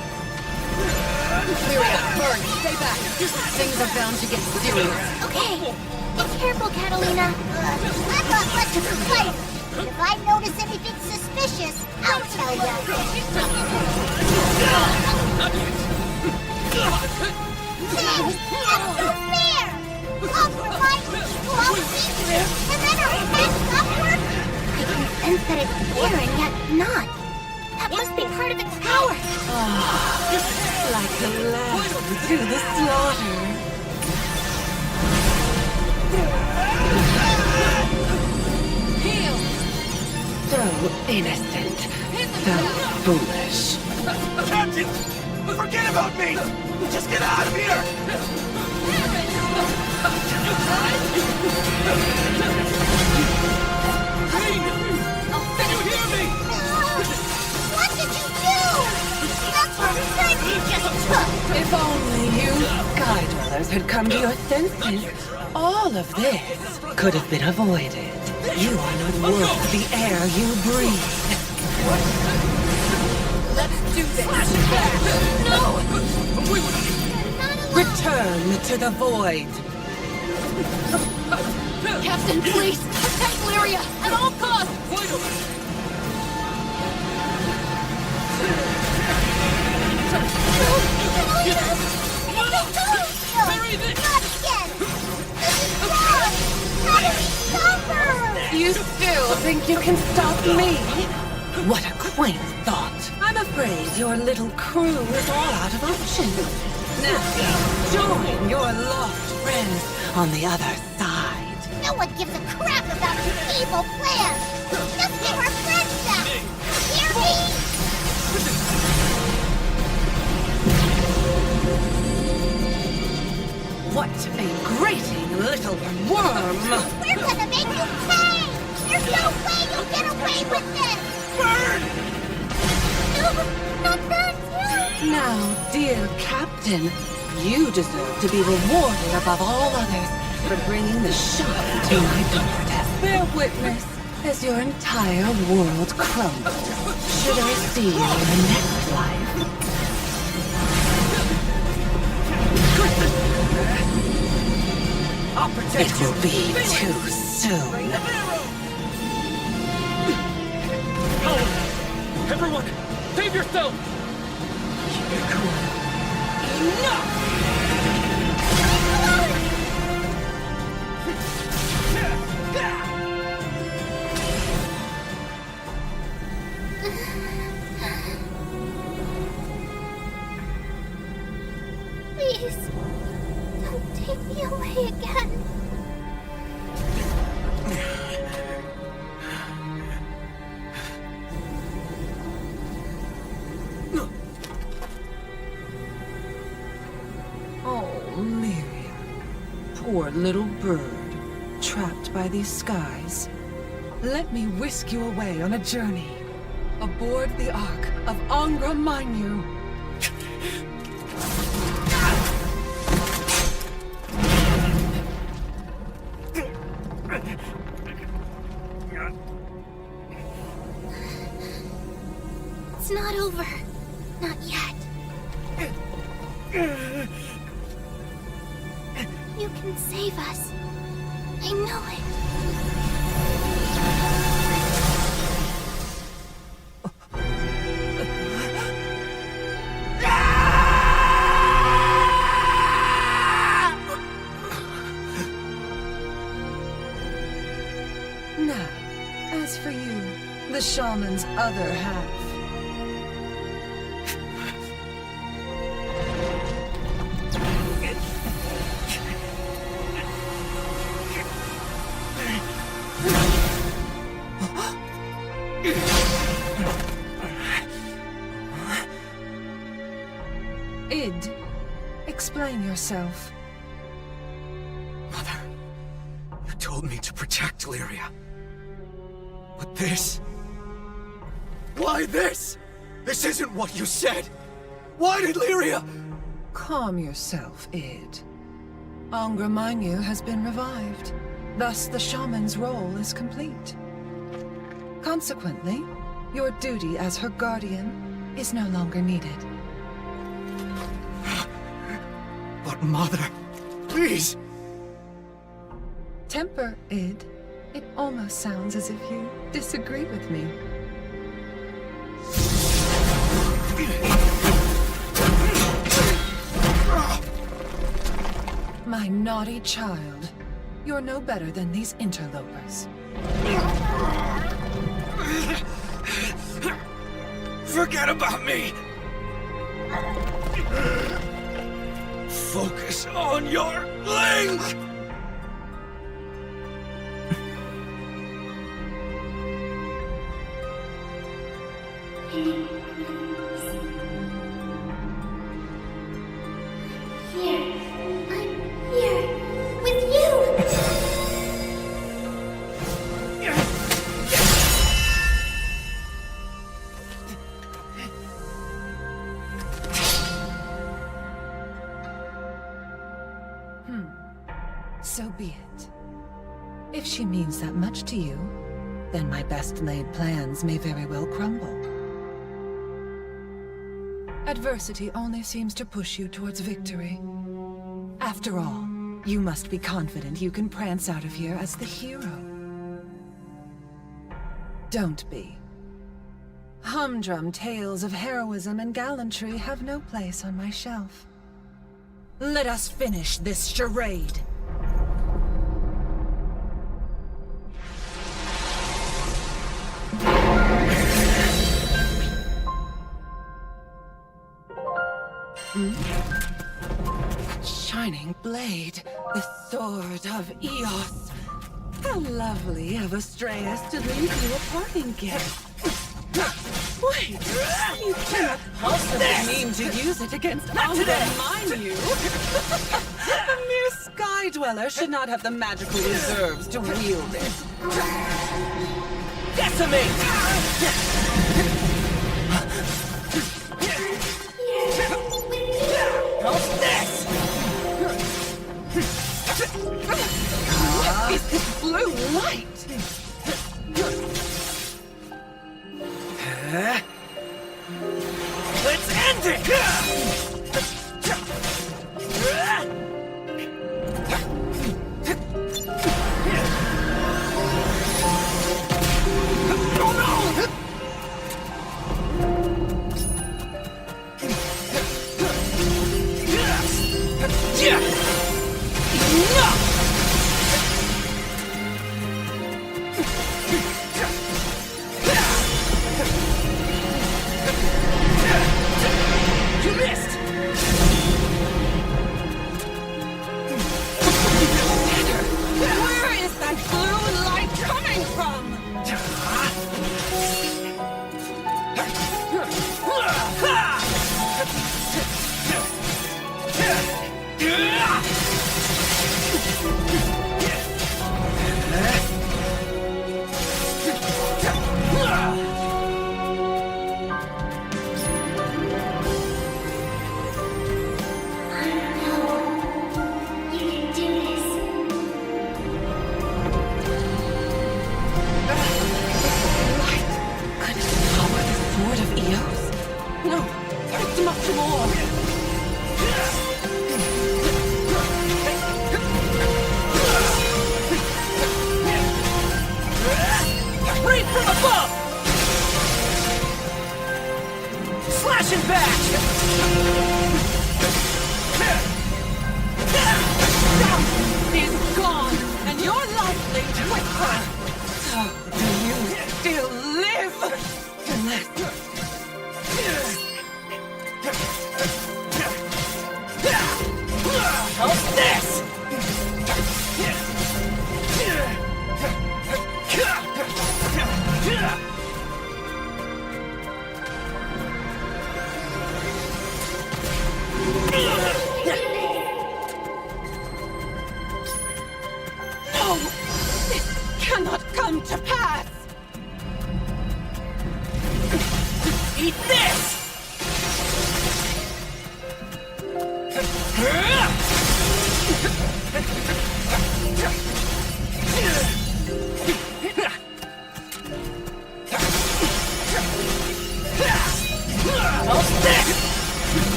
Lyria, burn, stay back. Things are bound to get serious. Okay. Be careful, Catalina. I'm not much of a fighter. If I notice anything suspicious, I'll tell ya. Hey, that's no fair! All provided people all see through, and then our heads upward? I can sense that it's there and yet not. That must be part of its power. Like the lamb to the slaughter. Heal! So innocent, so foolish. Captain! Forget about me! Just get out of here! Can you hear me? What did you do? That's what friend you just took. If only you Sky Dwellers had come to your senses, all of this could have been avoided. You are not worth the air you breathe. Let's do this! No! Return to the void. Captain, please! Protect Lyria at all costs! Bury this! Not again! This is wrong! How do we stop her? You still think you can stop me? What a quaint thought. I'm afraid your little crew is all out of options. Now, join your lost friends on the other side. No one gives a crap about your evil plans! Just give our friends back! Hear me? What a grating little worm! We're gonna make you pay! There's no way you'll get away with this! Burn! No, not that too! Now, dear Captain, you deserve to be rewarded above all others for bringing the shine to my doorstep. Bear witness as your entire world crumbles. Should I see you in the next life? I'll protect It you! will be too soon. Howard! Everyone, save yourself! Keep it cool. Enough! Please, don't take me away again. Oh, Lyria. Poor little bird, trapped by these skies. Let me whisk you away on a journey. Aboard the Ark of Angra Mainyu. It's not over. Not yet. You can save us. I know it. Now, as for you, the shaman's other half. Id, explain yourself. Mother, you told me to protect Lyria. But this? Why this? This isn't what you said! Why did Lyria? Calm yourself, Id. Angra Mainyu has been revived. Thus, the shaman's role is complete. Consequently, your duty as her guardian is no longer needed. But Mother, please! Temper, Id. It almost sounds as if you disagree with me. My naughty child. You're no better than these interlopers. Forget about me! Focus on your Link! Here. I'm here. With you. So be it. If she means that much to you, then my best laid plans may very well crumble. Adversity only seems to push you towards victory. After all, you must be confident you can prance out of here as the hero. Don't be. Humdrum tales of heroism and gallantry have no place on my shelf. Let us finish this charade. That shining blade, the sword of Eos. How lovely of Astreus to leave you a parting gift. Wait, you cannot possibly mean to use it against Umbra, mind you. A mere sky dweller should not have the magical reserves to wield it. Decimate! How's this? What is this blue light? Let's end it! You missed! Where is that blue light coming from? Slashing back! Is gone, and your life linked with her. So do you still live? Unless... How's this?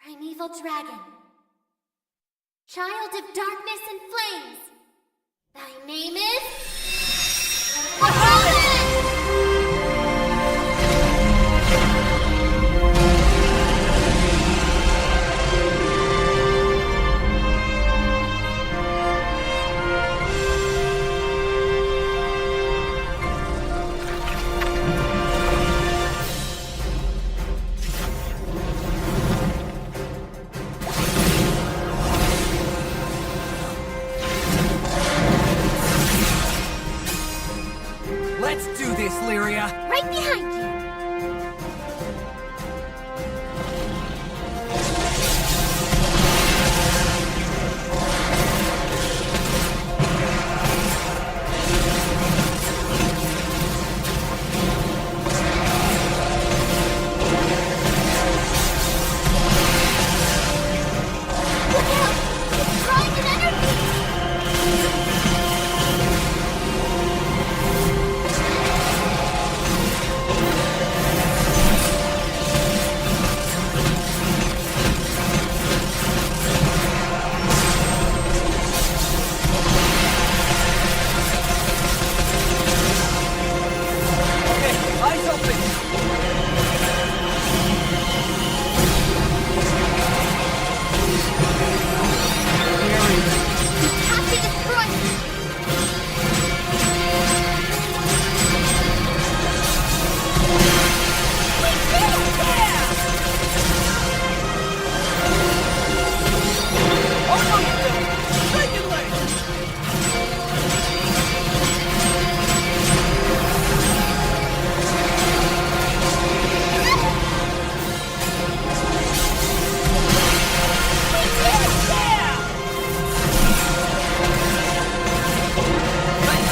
Primeval dragon, child of darkness and flames, thy name is... Bahamut! Let's do this, Lyria! Right behind you! Look out! It's drawing an energy! Eyes open! Have to destroy it!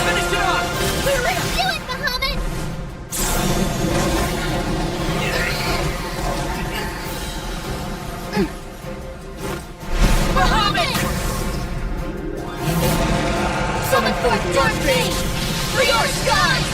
Finish it off! Lyria! Do it, Bahamut! Bahamut! Summon forth Dark Bane! For your skies!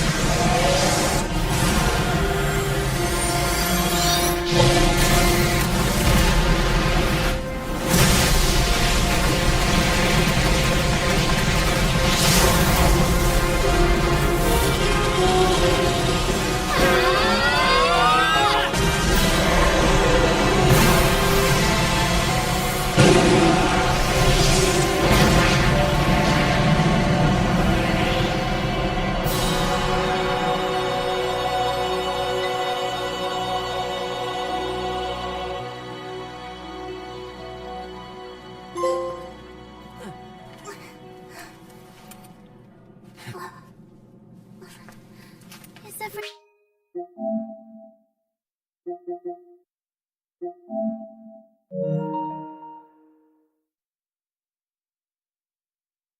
Is every...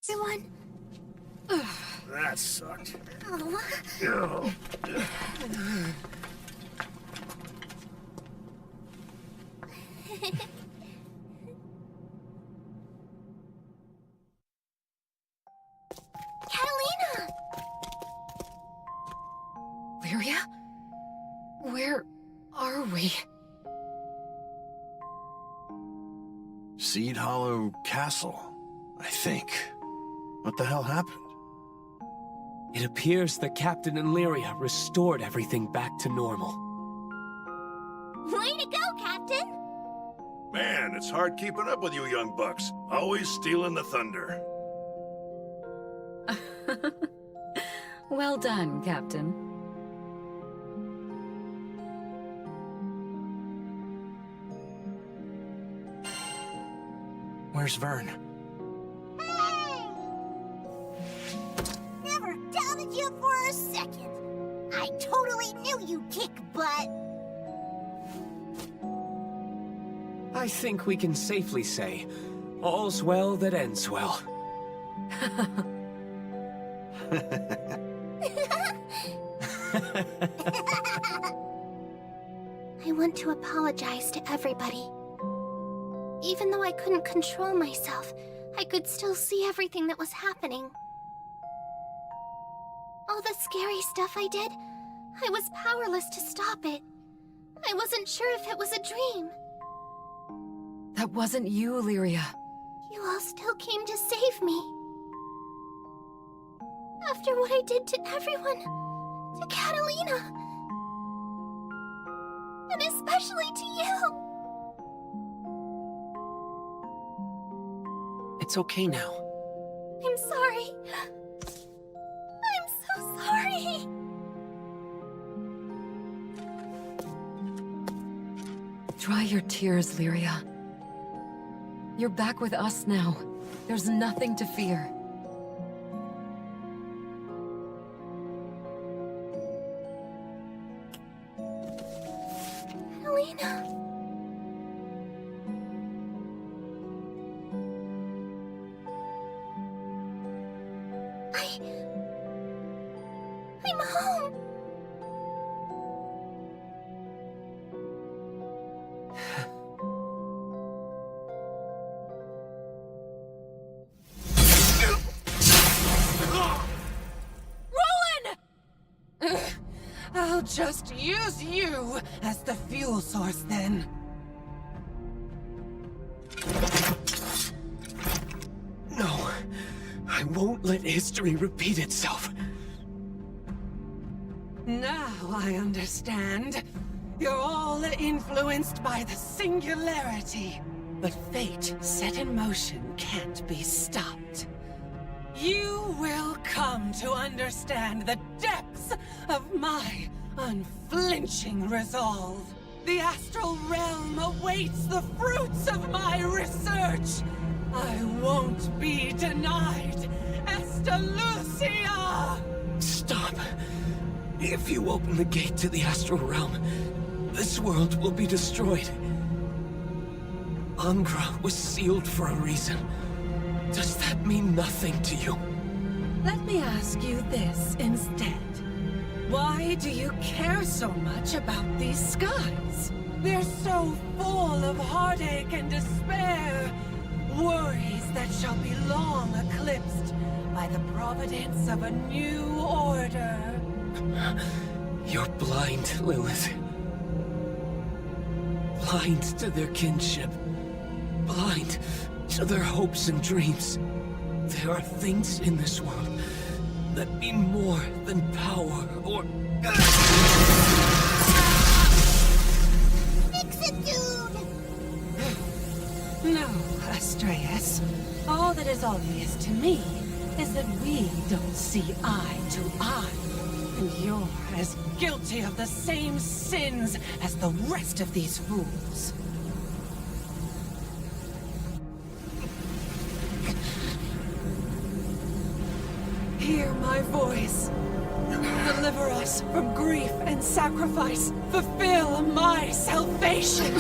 Everyone... That sucked. Oh. Seed Hollow Castle, I think. What the hell happened? It appears that Captain and Lyria restored everything back to normal. Way to go, Captain! Man, it's hard keeping up with you young bucks. Always stealing the thunder. Well done, Captain. Where's Vern? Hey! Never doubted you for a second. I totally knew you'd kick butt. I think we can safely say, all's well that ends well. I want to apologize to everybody. Even though I couldn't control myself, I could still see everything that was happening. All the scary stuff I did, I was powerless to stop it. I wasn't sure if it was a dream. That wasn't you, Lyria. You all still came to save me. After what I did to everyone, to Catalina, and especially to you. It's okay now. I'm sorry. I'm so sorry. Dry your tears, Lyria. You're back with us now. There's nothing to fear. Helena. I'm home. I'll just use you as the fuel source then. No, I won't let history repeat itself. Now I understand. You're all influenced by the singularity. But fate set in motion can't be stopped. You will come to understand the depths of my unflinching resolve. The astral realm awaits the fruits of my research. I won't be denied, Estalucia! Stop. If you open the gate to the astral realm, this world will be destroyed. Angra was sealed for a reason. Does that mean nothing to you? Let me ask you this instead. Why do you care so much about these skies? They're so full of heartache and despair. Worries that shall be long eclipsed by the providence of a new order. You're blind, Lilith. Blind to their kinship. Blind to their hopes and dreams. There are things in this world that mean more than power or... Fix it, dude! No, Astreus. All that is obvious to me is that we don't see eye to eye. And you're as guilty of the same sins as the rest of these fools. Hear my voice. Deliver us from grief and sacrifice. Fulfill my salvation.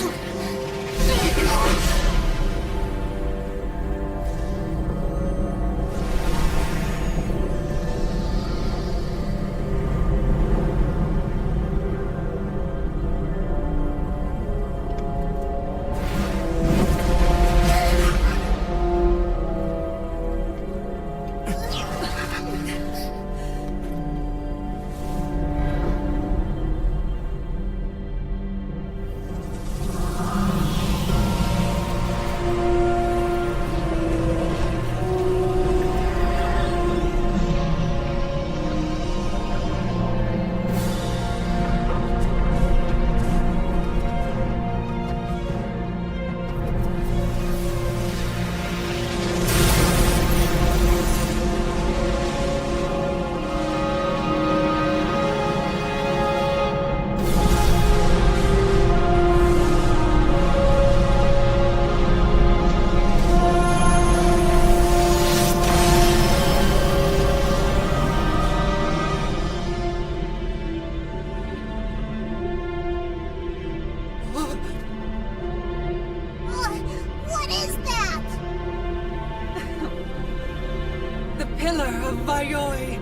the pillar of Vayoi.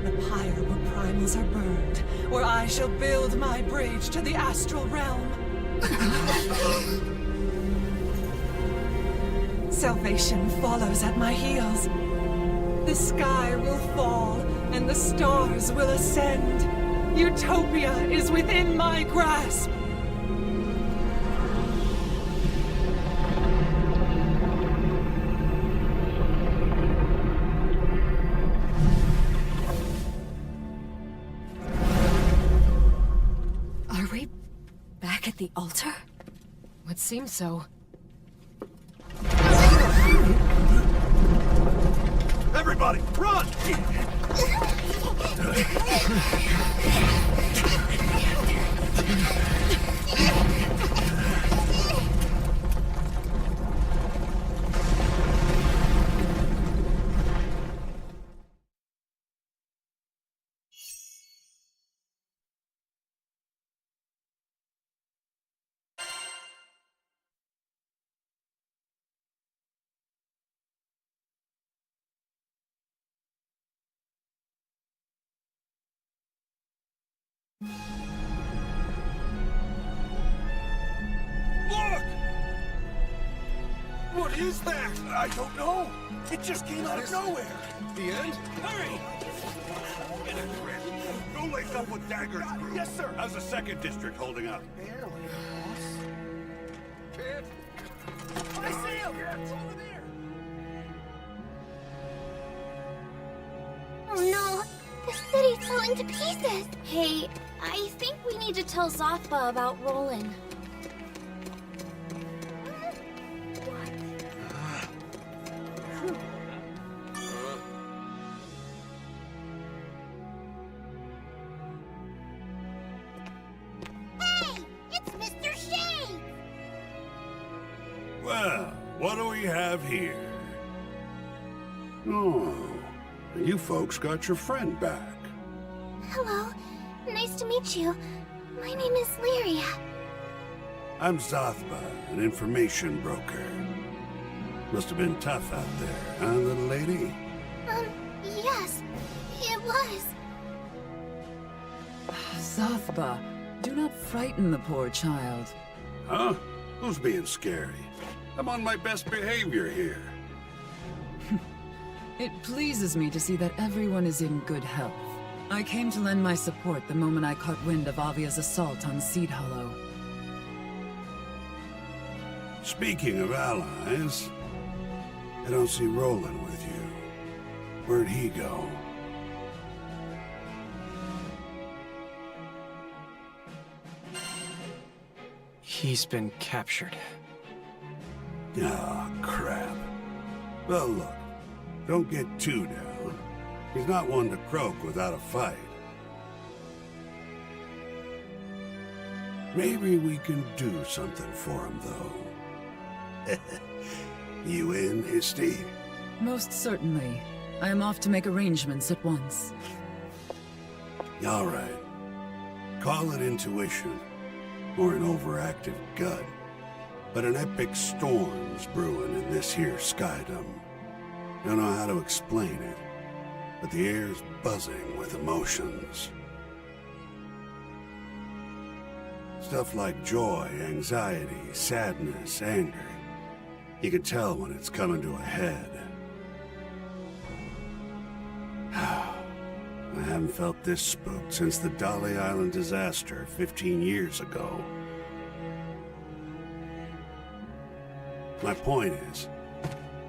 The pyre where primals are burned, where I shall build my bridge to the astral realm. Salvation follows at my heels. The sky will fall, and the stars will ascend. Utopia is within my grasp. Are we back at the altar? Would seem so. Everybody, run! Look! What is that? I don't know. It just came out of nowhere. The end? Hurry! Go lace up with daggers, Group. Yes, sir. How's the 2nd District holding up? Barely, boss. I see him! It's over there! Oh no, the city's falling to pieces. Hey, I think we need to tell Zothba about Roland. Hey, it's Mr. Shade! Well, what do we have here? Oh, you folks got your friend back. Hello, nice to meet you. My name is Lyria. I'm Zothba, an information broker. Must have been tough out there, huh, little lady? Yes, it was. Zothba, do not frighten the poor child. Huh? Who's being scary? I'm on my best behavior here. It pleases me to see that everyone is in good health. I came to lend my support the moment I caught wind of Avia's assault on Seed Hollow. Speaking of allies, I don't see Roland with you. Where'd he go? He's been captured. Ah, crap. Well, look, don't get too down. He's not one to croak without a fight. Maybe we can do something for him, though. You in, Histy? Most certainly. I am off to make arrangements at once. All right. Call it intuition, or an overactive gut. But an epic storm's brewing in this here skydom. Don't know how to explain it, but the air's buzzing with emotions. Stuff like joy, anxiety, sadness, anger. You can tell when it's coming to a head. I haven't felt this spooked since the Dolly Island disaster 15 years ago. My point is,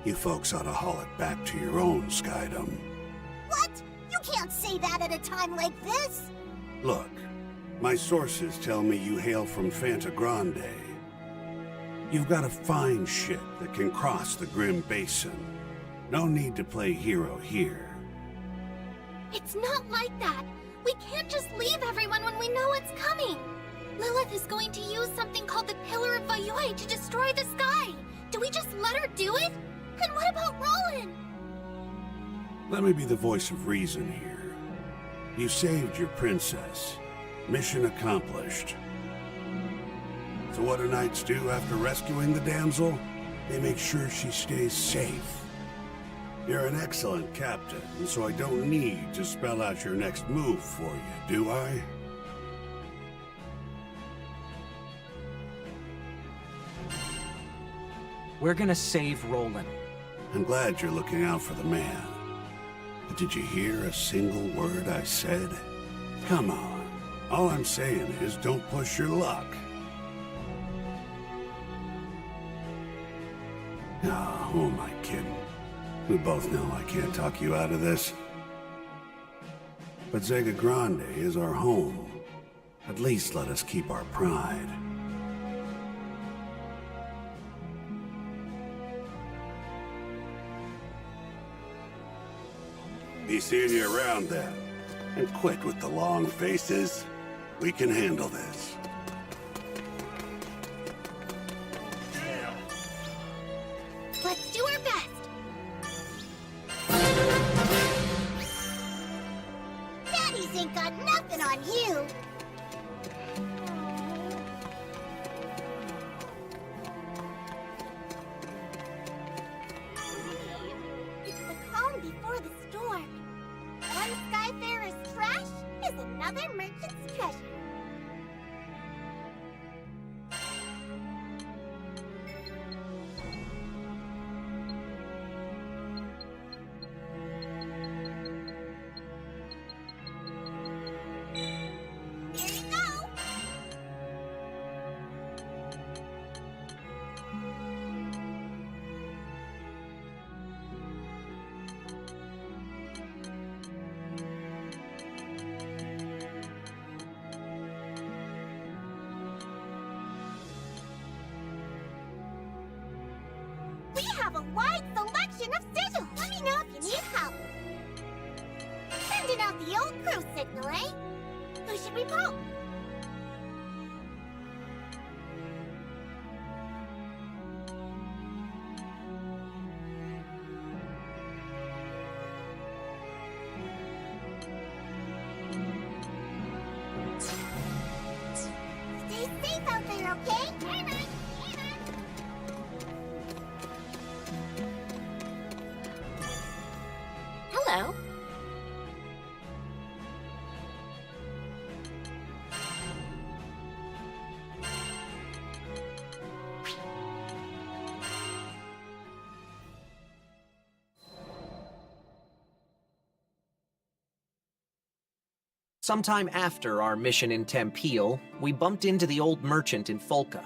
you folks ought to haul it back to your own skydom. What? You can't say that at a time like this! Look, my sources tell me you hail from Fanta Grande. You've got a fine ship that can cross the Grim Basin. No need to play hero here. It's not like that! We can't just leave everyone when we know it's coming! Lilith is going to use something called the Pillar of Vayoi to destroy the sky! Do we just let her do it? And what about Roland? Let me be the voice of reason here. You saved your princess. Mission accomplished. So what do knights do after rescuing the damsel? They make sure she stays safe. You're an excellent captain, so I don't need to spell out your next move for you, do I? We're gonna save Roland. I'm glad you're looking out for the man. But did you hear a single word I said? Come on. All I'm saying is don't push your luck. Ah, who am I kidding? We both know I can't talk you out of this. But Zega Grande is our home. At least let us keep our pride. Be seeing you around then. And quit with the long faces. We can handle this. Let's do our best. Daddies ain't got nothing on you. It's the calm before the storm. One Skyfarer's trash is another merchant's treasure. Here you go! We have a wide selection of sigils. Let me know if you need help. Sending out the old crew signal, eh? Who should we poke? Stay safe out there, okay? Hello. Sometime after our mission in Tempeal, we bumped into the old merchant in Folca.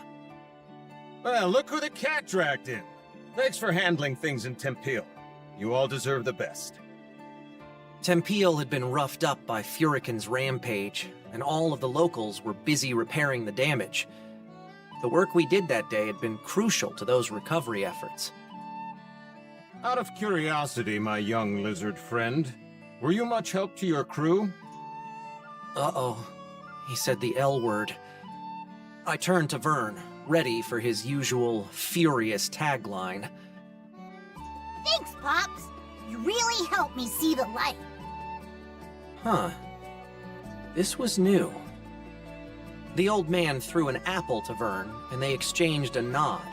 Well, look who the cat dragged in. Thanks for handling things in Tempeal. You all deserve the best. Tempeal had been roughed up by Furican's rampage, and all of the locals were busy repairing the damage. The work we did that day had been crucial to those recovery efforts. Out of curiosity, my young lizard friend, were you much help to your crew? Uh-oh. He said the L word. I turned to Vern, ready for his usual furious tagline. Thanks, Pops. You really helped me see the light. Huh. This was new. The old man threw an apple to Vern, and they exchanged a nod.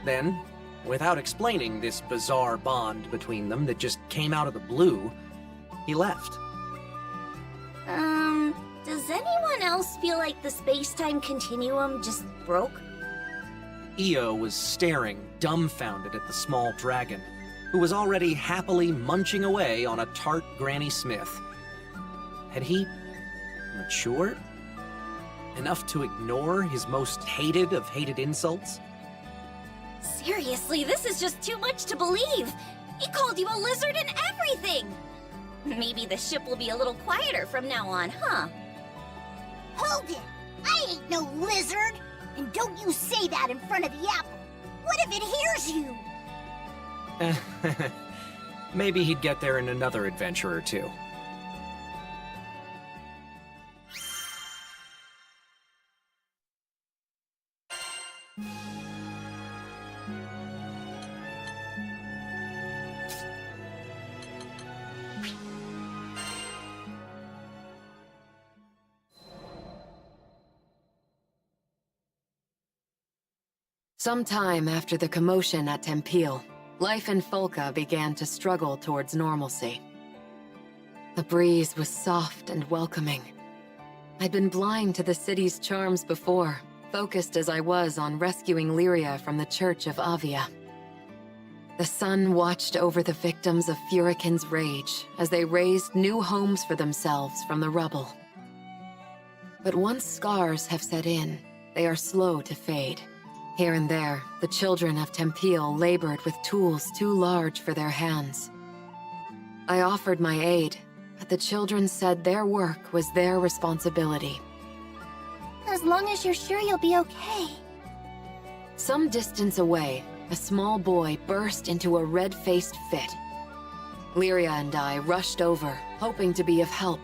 Then, without explaining this bizarre bond between them that just came out of the blue, he left. Does anyone else feel like the space-time continuum just broke? Io was staring, dumbfounded at the small dragon, who was already happily munching away on a tart Granny Smith. Had he matured? Enough to ignore his most hated of hated insults? Seriously, this is just too much to believe. He called you a lizard and everything. Maybe the ship will be a little quieter from now on, huh? Hold it! I ain't no lizard! And don't you say that in front of the apple! What if it hears you? Maybe he'd get there in another adventure or two. Sometime after the commotion at Tempeal, Life in Folka began to struggle towards normalcy. The breeze was soft and welcoming. I'd been blind to the city's charms before, focused as I was on rescuing Lyria from the Church of Avia. The sun watched over the victims of Furikin's rage as they raised new homes for themselves from the rubble. But once scars have set in, they are slow to fade. Here and there, the children of Tempeal labored with tools too large for their hands. I offered my aid, but the children said their work was their responsibility. As long as you're sure you'll be okay. Some distance away, a small boy burst into a red-faced fit. Lyria and I rushed over, hoping to be of help.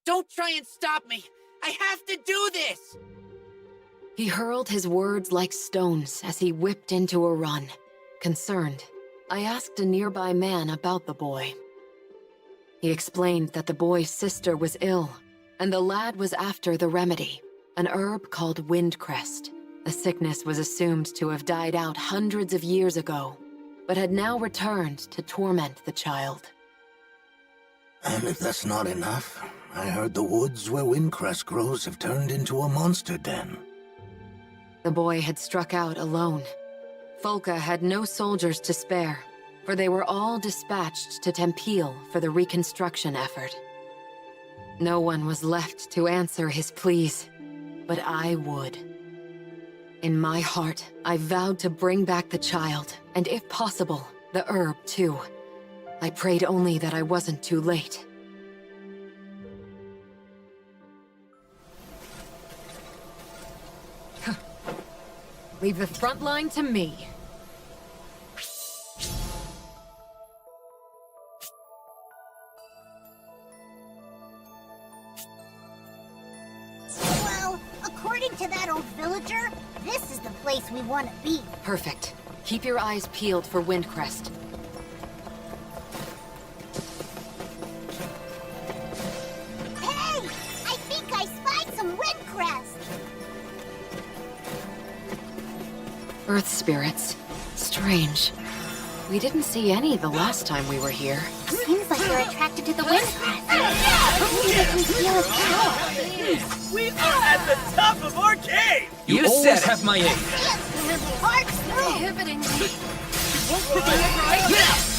Don't try and stop me! I have to do this! He hurled his words like stones as he whipped into a run. Concerned, I asked a nearby man about the boy. He explained that the boy's sister was ill, and the lad was after the remedy, an herb called windcrest. The sickness was assumed to have died out hundreds of years ago, but had now returned to torment the child. And if that's not enough, I heard the woods where windcrest grows have turned into a monster den. The boy had struck out alone. Folka had no soldiers to spare, for they were all dispatched to Tempeal for the reconstruction effort. No one was left to answer his pleas, but I would. In my heart, I vowed to bring back the child, and if possible, the herb too. I prayed only that I wasn't too late. Leave the front line to me. Well, according to that old villager, this is the place we want to be. Perfect. Keep your eyes peeled for Windcrest. Hey! I think I spied some windcrest! Earth spirits. Strange. We didn't see any the last time we were here. Seems like they're attracted to the windcrest. Maybe we feel its power. We are at the top of our game! You always have my aid. Prohibiting me.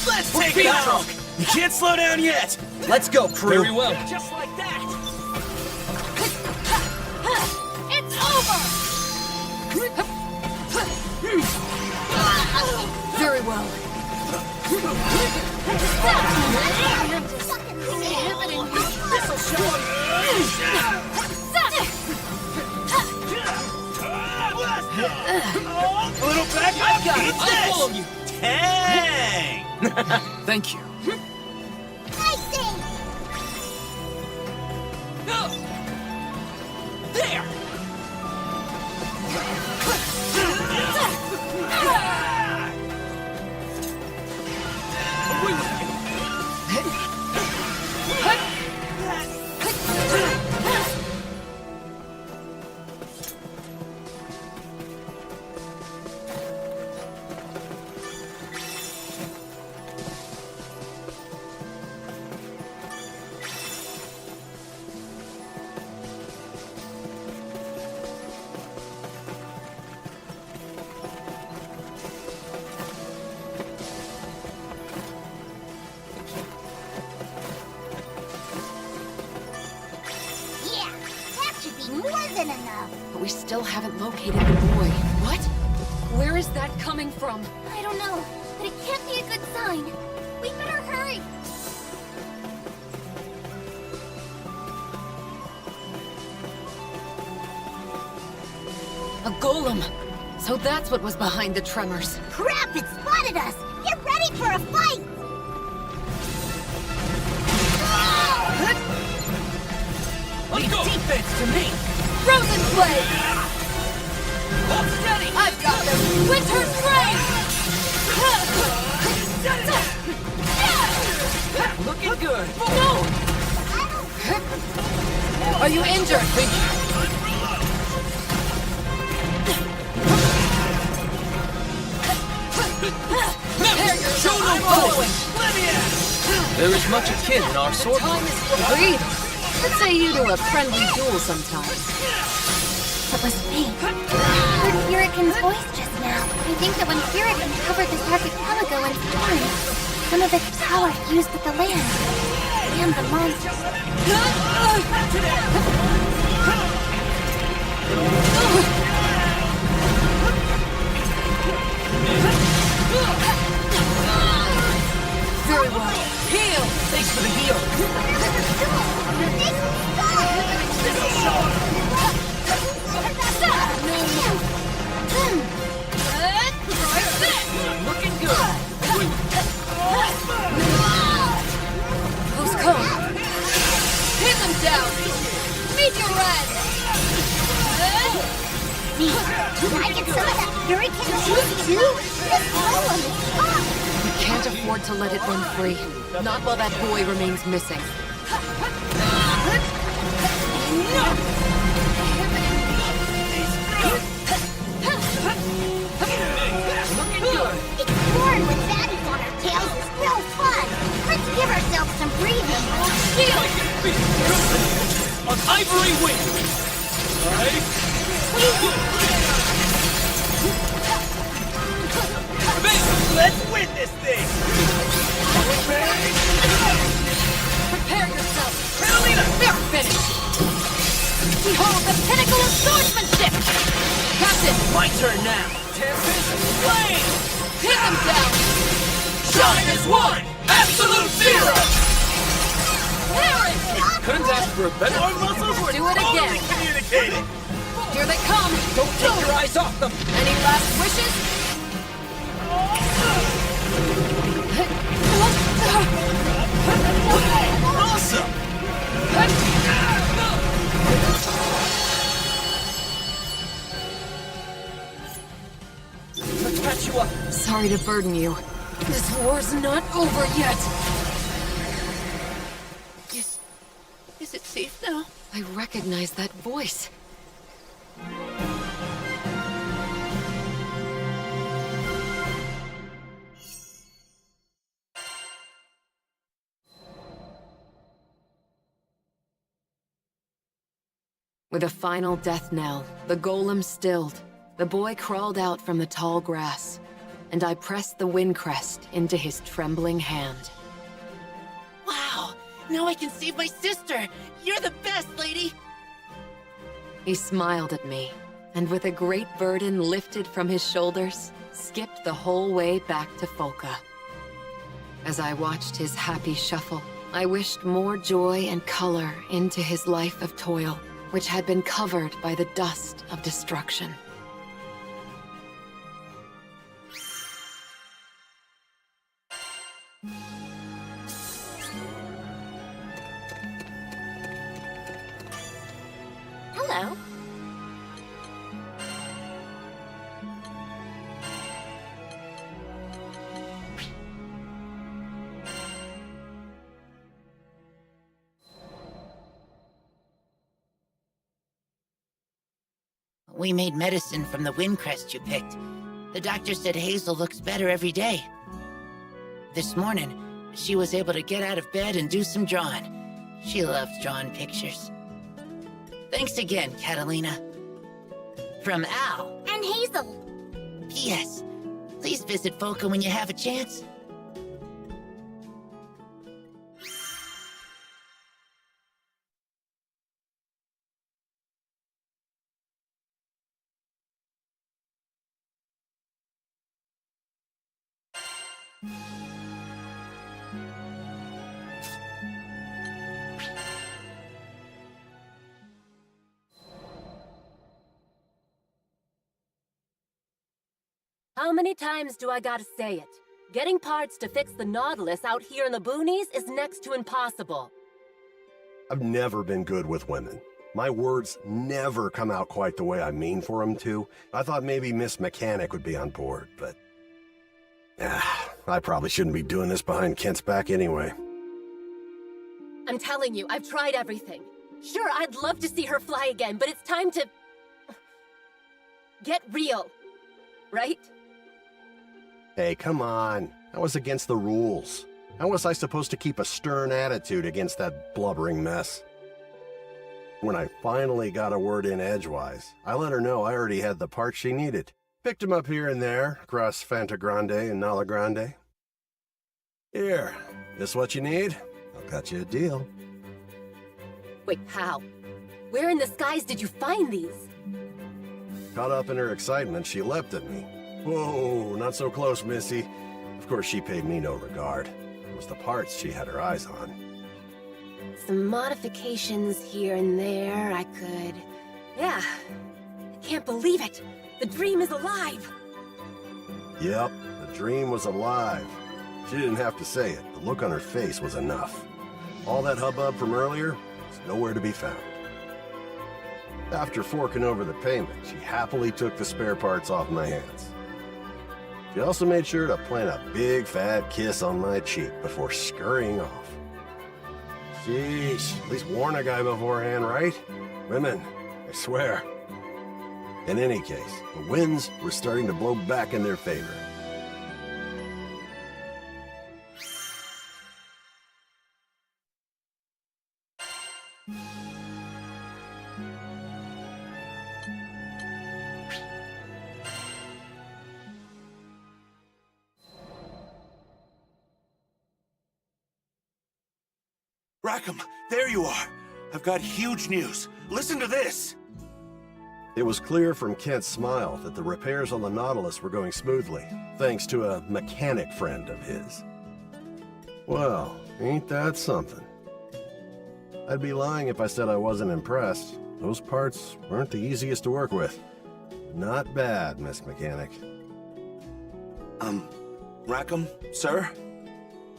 Let's take it out! You can't slow down yet! Let's go, crew! Very well. Just like that! It's over! Very well. Prohibiting me. This'll show A little back up! Eat I'll follow this! you. Tang! Thank you. Nice aim! There! been enough. But we still haven't located the boy. What? Where is that coming from? I don't know, but it can't be a good sign. We better hurry. A golem! So that's what was behind the tremors. Crap, it spotted us! Get ready for a fight! Leave defense to me! Frozen Blade! Hold steady! I've got this! Winter's Rain! Looking good! No! Are you injured? Show no following! There is much akin in our sword. Time is for greed. Let's say you do a friendly duel sometime. It was me. I heard Furican's voice just now. I think that when Furican covered this archipelago in storms, some of its power fused with the land. And the monsters. Very well. Heal! Thanks for the heal! Looking good! Who's come? Pin them down! Meet your end! Me, can I get some of that Furican juice too? This golem is tough! We can't afford to let it run free. Not while that boy remains missing. Exploring with baddies on our tails is no fun! Let's give ourselves some breathing! On ivory wing! Let's win this thing! Prepare yourself! Catalina! They're finished! Behold the pinnacle of swordsmanship! Captain! My turn now! Tempest Flame! Pin them down! Shine as one! Absolute zero! Aaron! Couldn't ask for a better... Our muscles were Do it totally again. communicating! Here they come! Don't take your eyes off them! Any last wishes? Awesome! Let's catch you up! Sorry to burden you. This war's not over yet! Is it safe now? I recognize that voice. With a final death knell, the golem stilled. The boy crawled out from the tall grass, and I pressed the wind crest into his trembling hand. Wow! Now I can save my sister! You're the best, lady! He smiled at me, and with a great burden lifted from his shoulders, skipped the whole way back to Folka. As I watched his happy shuffle, I wished more joy and color into his life of toil, which had been covered by the dust of destruction. Hello. We made medicine from the wind crest you picked. The doctor said Hazel looks better every day. This morning, she was able to get out of bed and do some drawing. She loves drawing pictures. Thanks again, Catalina. From Al. And Hazel. P.S. Please visit Folka when you have a chance. How many times do I gotta say it? Getting parts to fix the Nautilus out here in the boonies is next to impossible. I've never been good with women. My words never come out quite the way I mean for them to. I thought maybe Miss Mechanic would be on board, but... I probably shouldn't be doing this behind Kent's back anyway. I'm telling you, I've tried everything. Sure, I'd love to see her fly again, but it's time to... get real. Right? Hey, come on. That was against the rules. How was I supposed to keep a stern attitude against that blubbering mess? When I finally got a word in edgewise, I let her know I already had the parts she needed. Picked him up here and there, across Fanta Grande and Nala Grande. Here, this what you need? I'll cut you a deal. Wait, how? Where in the skies did you find these? Caught up in her excitement, she leapt at me. Whoa, not so close, Missy. Of course, she paid me no regard. It was the parts she had her eyes on. Some modifications here and there, I could... Yeah. I can't believe it. The dream is alive. Yep, the dream was alive. She didn't have to say it. The look on her face was enough. All that hubbub from earlier was nowhere to be found. After forking over the payment, she happily took the spare parts off my hands. She also made sure to plant a big fat kiss on my cheek before scurrying off. Sheesh, at least warn a guy beforehand, right? Women, I swear. In any case, the winds were starting to blow back in their favor. Rackham, there you are. I've got huge news. Listen to this. It was clear from Kent's smile that the repairs on the Nautilus were going smoothly, thanks to a mechanic friend of his. Well, ain't that something? I'd be lying if I said I wasn't impressed. Those parts weren't the easiest to work with. Not bad, Miss Mechanic. Rackham, sir?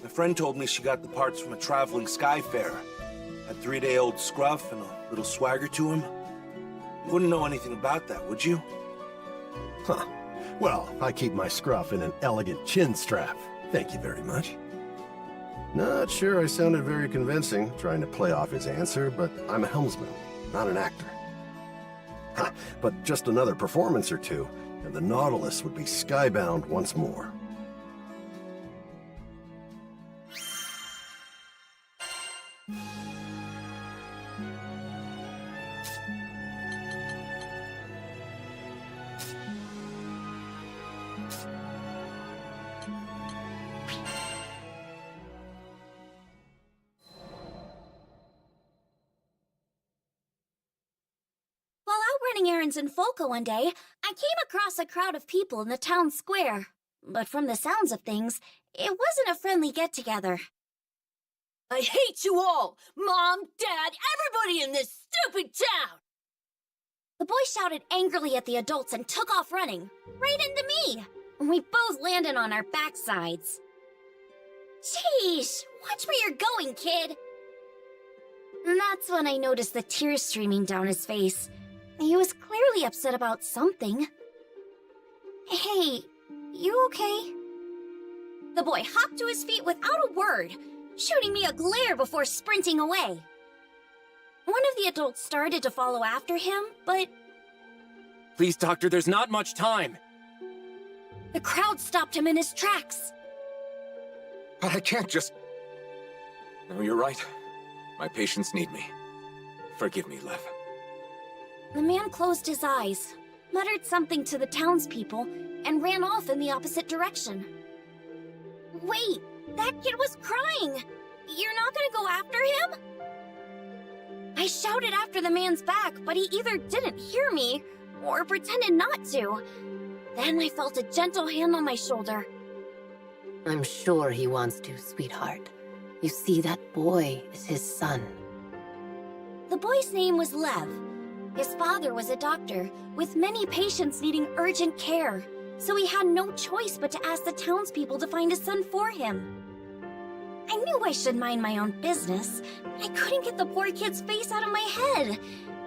My friend told me she got the parts from a traveling skyfarer. Had 3-day-old scruff and a little swagger to him. You wouldn't know anything about that, would you? Huh. Well, I keep my scruff in an elegant chin strap. Thank you very much. Not sure I sounded very convincing, trying to play off his answer, but I'm a helmsman, not an actor. Ha! But just another performance or two, and the Nautilus would be skybound once more. While out running errands in Folka one day, I came across a crowd of people in the town square. But from the sounds of things, it wasn't a friendly get-together. I hate you all! Mom, Dad, everybody in this stupid town! The boy shouted angrily at the adults and took off running, right into me. We both landed on our backsides. Sheesh, watch where you're going, kid. And that's when I noticed the tears streaming down his face. He was clearly upset about something. Hey, you okay? The boy hopped to his feet without a word, shooting me a glare before sprinting away. One of the adults started to follow after him, but... Please, Doctor, there's not much time. The crowd stopped him in his tracks. I can't just... No, you're right. My patients need me. Forgive me, Lev. The man closed his eyes, muttered something to the townspeople, and ran off in the opposite direction. Wait, that kid was crying! You're not gonna go after him? I shouted after the man's back, but he either didn't hear me, or pretended not to. Then I felt a gentle hand on my shoulder. I'm sure he wants to, sweetheart. You see, that boy is his son. The boy's name was Lev. His father was a doctor, with many patients needing urgent care, so he had no choice but to ask the townspeople to find a son for him. I knew I should mind my own business, but I couldn't get the poor kid's face out of my head.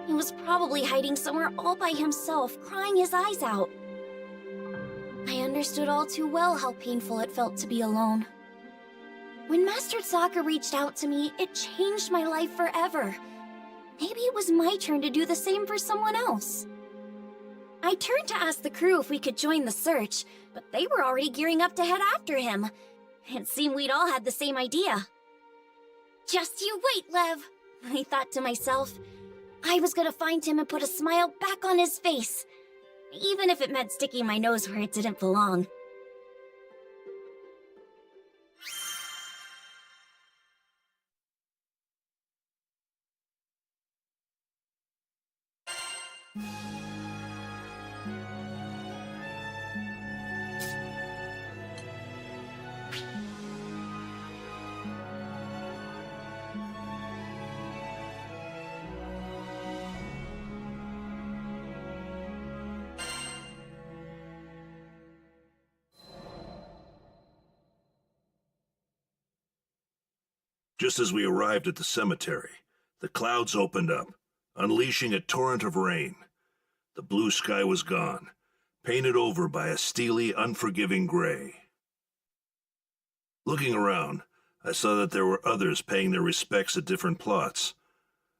He was probably hiding somewhere all by himself, crying his eyes out. I understood all too well how painful it felt to be alone. When Master Sokka reached out to me, it changed my life forever. Maybe it was my turn to do the same for someone else. I turned to ask the crew if we could join the search, but they were already gearing up to head after him. It seemed we'd all had the same idea. Just you wait, Lev, I thought to myself. I was gonna find him and put a smile back on his face, even if it meant sticking my nose where it didn't belong. Just as we arrived at the cemetery, the clouds opened up, unleashing a torrent of rain. The blue sky was gone, painted over by a steely, unforgiving gray. Looking around, I saw that there were others paying their respects at different plots.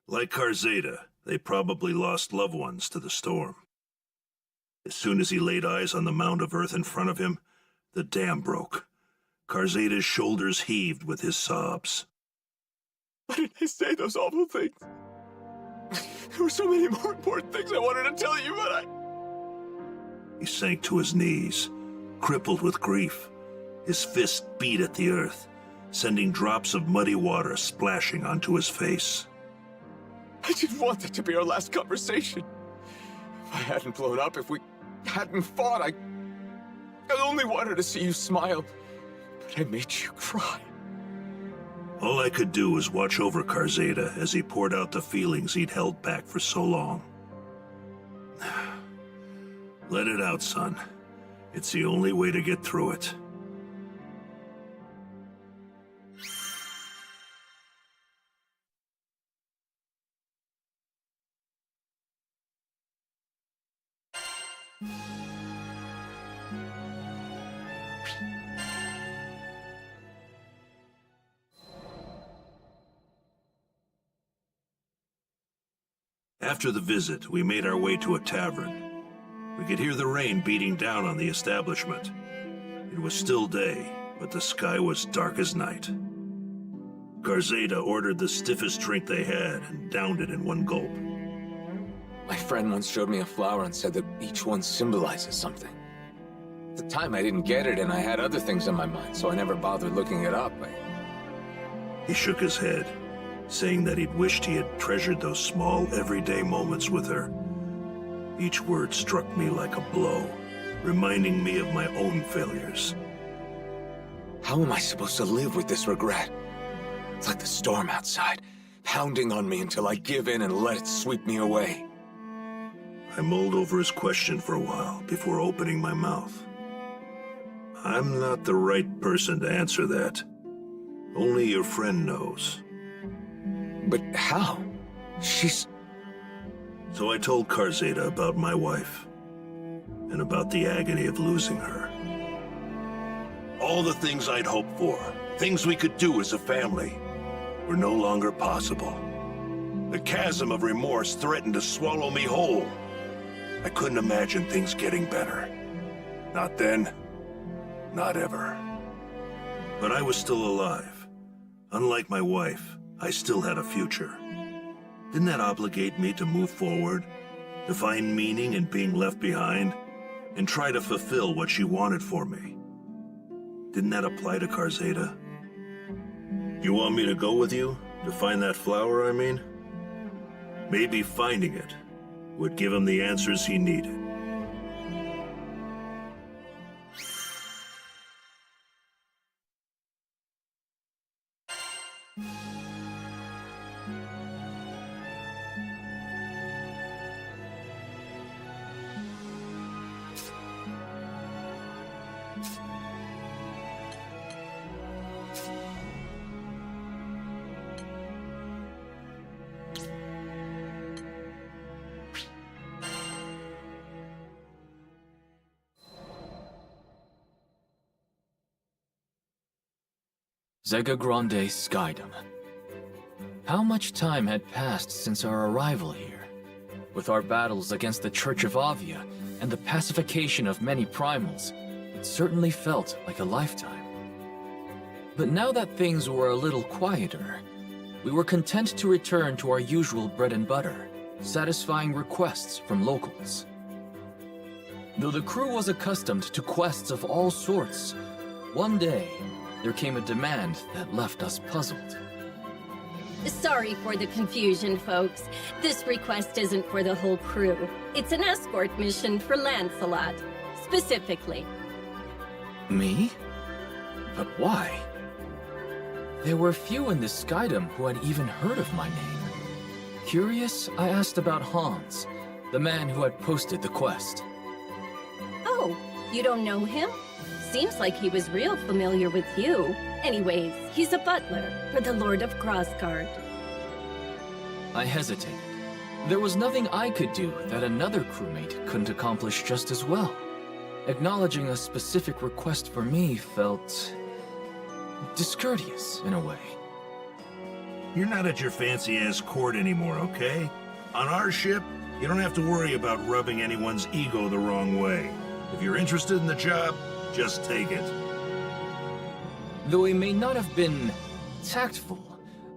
Like Karzeda, they probably lost loved ones to the storm. As soon as he laid eyes on the mound of earth in front of him, the dam broke. Karzeda's shoulders heaved with his sobs. Why did I say those awful things? There were so many more important things I wanted to tell you, but He sank to his knees, crippled with grief. His fist beat at the earth, sending drops of muddy water splashing onto his face. I didn't want that to be our last conversation. If I hadn't blown up, if we hadn't fought, I only wanted to see you smile, but I made you cry. All I could do was watch over Karzeda as he poured out the feelings he'd held back for so long. Let it out, son. It's the only way to get through it. After the visit, we made our way to a tavern. We could hear the rain beating down on the establishment. It was still day, but the sky was dark as night. Karzeda ordered the stiffest drink they had and downed it in one gulp. My friend once showed me a flower and said that each one symbolizes something. At the time, I didn't get it, and I had other things on my mind, so I never bothered looking it up. He shook his head, saying that he'd wished he had treasured those small, everyday moments with her. Each word struck me like a blow, reminding me of my own failures. How am I supposed to live with this regret? It's like the storm outside, pounding on me until I give in and let it sweep me away. I mulled over his question for a while before opening my mouth. I'm not the right person to answer that. Only your friend knows. But how? She's... So I told Karzeda about my wife, and about the agony of losing her. All the things I'd hoped for, things we could do as a family, were no longer possible. The chasm of remorse threatened to swallow me whole. I couldn't imagine things getting better. Not then, not ever. But I was still alive. Unlike my wife, I still had a future. Didn't that obligate me to move forward, to find meaning in being left behind, and try to fulfill what she wanted for me? Didn't that apply to Karzeda? You want me to go with you? To find that flower, I mean? Maybe finding it would give him the answers he needed. Zega Grande Skydom. How much time had passed since our arrival here? With our battles against the Church of Avia and the pacification of many primals, it certainly felt like a lifetime. But now that things were a little quieter, we were content to return to our usual bread and butter, satisfying requests from locals. Though the crew was accustomed to quests of all sorts, one day, there came a demand that left us puzzled. Sorry for the confusion, folks. This request isn't for the whole crew. It's an escort mission for Lancelot, specifically. Me? But why? There were few in the Skydom who had even heard of my name. Curious, I asked about Hans, the man who had posted the quest. Oh, you don't know him? Seems like he was real familiar with you. Anyways, he's a butler for the Lord of Grassguard. I hesitated. There was nothing I could do that another crewmate couldn't accomplish just as well. Acknowledging a specific request for me felt discourteous in a way. You're not at your fancy-ass court anymore, okay? On our ship, you don't have to worry about rubbing anyone's ego the wrong way. If you're interested in the job, just take it. Though he may not have been tactful,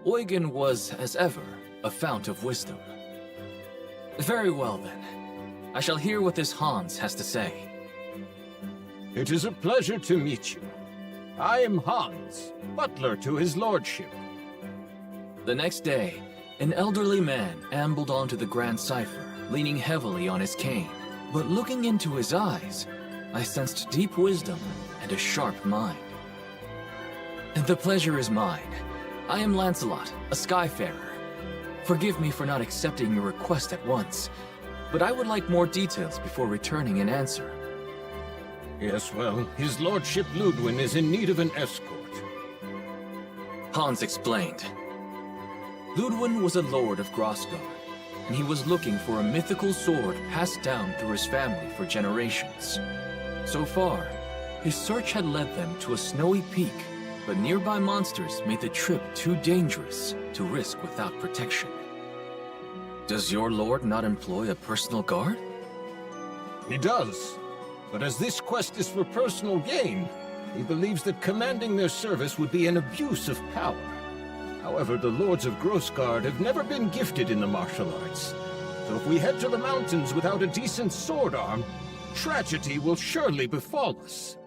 Eugen was, as ever, a fount of wisdom. Very well then. I shall hear what this Hans has to say. It is a pleasure to meet you. I am Hans, butler to his lordship. The next day, an elderly man ambled onto the Grand Cipher, leaning heavily on his cane. But looking into his eyes, I sensed deep wisdom and a sharp mind. The pleasure is mine. I am Lancelot, a Skyfarer. Forgive me for not accepting your request at once, but I would like more details before returning an answer. Yes, well, his lordship Ludwin is in need of an escort. Hans explained. Ludwin was a lord of Grassguard, and he was looking for a mythical sword passed down through his family for generations. So far, his search had led them to a snowy peak, but nearby monsters made the trip too dangerous to risk without protection. Does your lord not employ a personal guard? He does, but as this quest is for personal gain, he believes that commanding their service would be an abuse of power. However, the Lords of Grassguard have never been gifted in the martial arts, so if we head to the mountains without a decent sword arm, tragedy will surely befall us.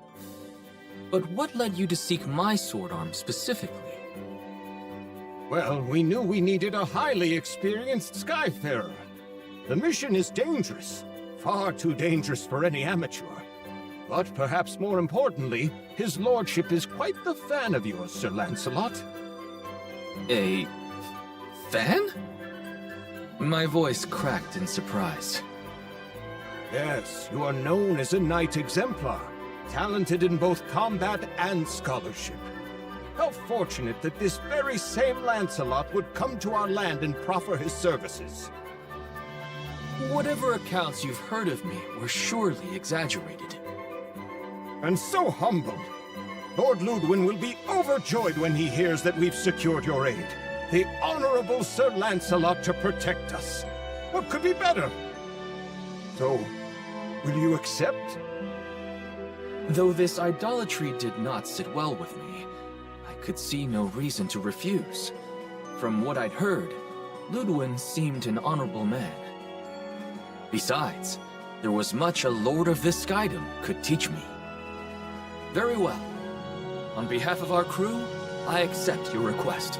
But what led you to seek my sword arm specifically? Well, we knew we needed a highly experienced Skyfarer. The mission is dangerous, far too dangerous for any amateur. But perhaps more importantly, his lordship is quite the fan of yours, Sir Lancelot. A fan? My voice cracked in surprise. Yes, you are known as a knight exemplar, talented in both combat and scholarship. How fortunate that this very same Lancelot would come to our land and proffer his services. Whatever accounts you've heard of me were surely exaggerated. And so humbled. Lord Ludwin will be overjoyed when he hears that we've secured your aid. The Honorable Sir Lancelot to protect us. What could be better? So, will you accept? Though this idolatry did not sit well with me, I could see no reason to refuse. From what I'd heard, Ludwin seemed an honorable man. Besides, there was much a Lord of this Skydom could teach me. Very well. On behalf of our crew, I accept your request.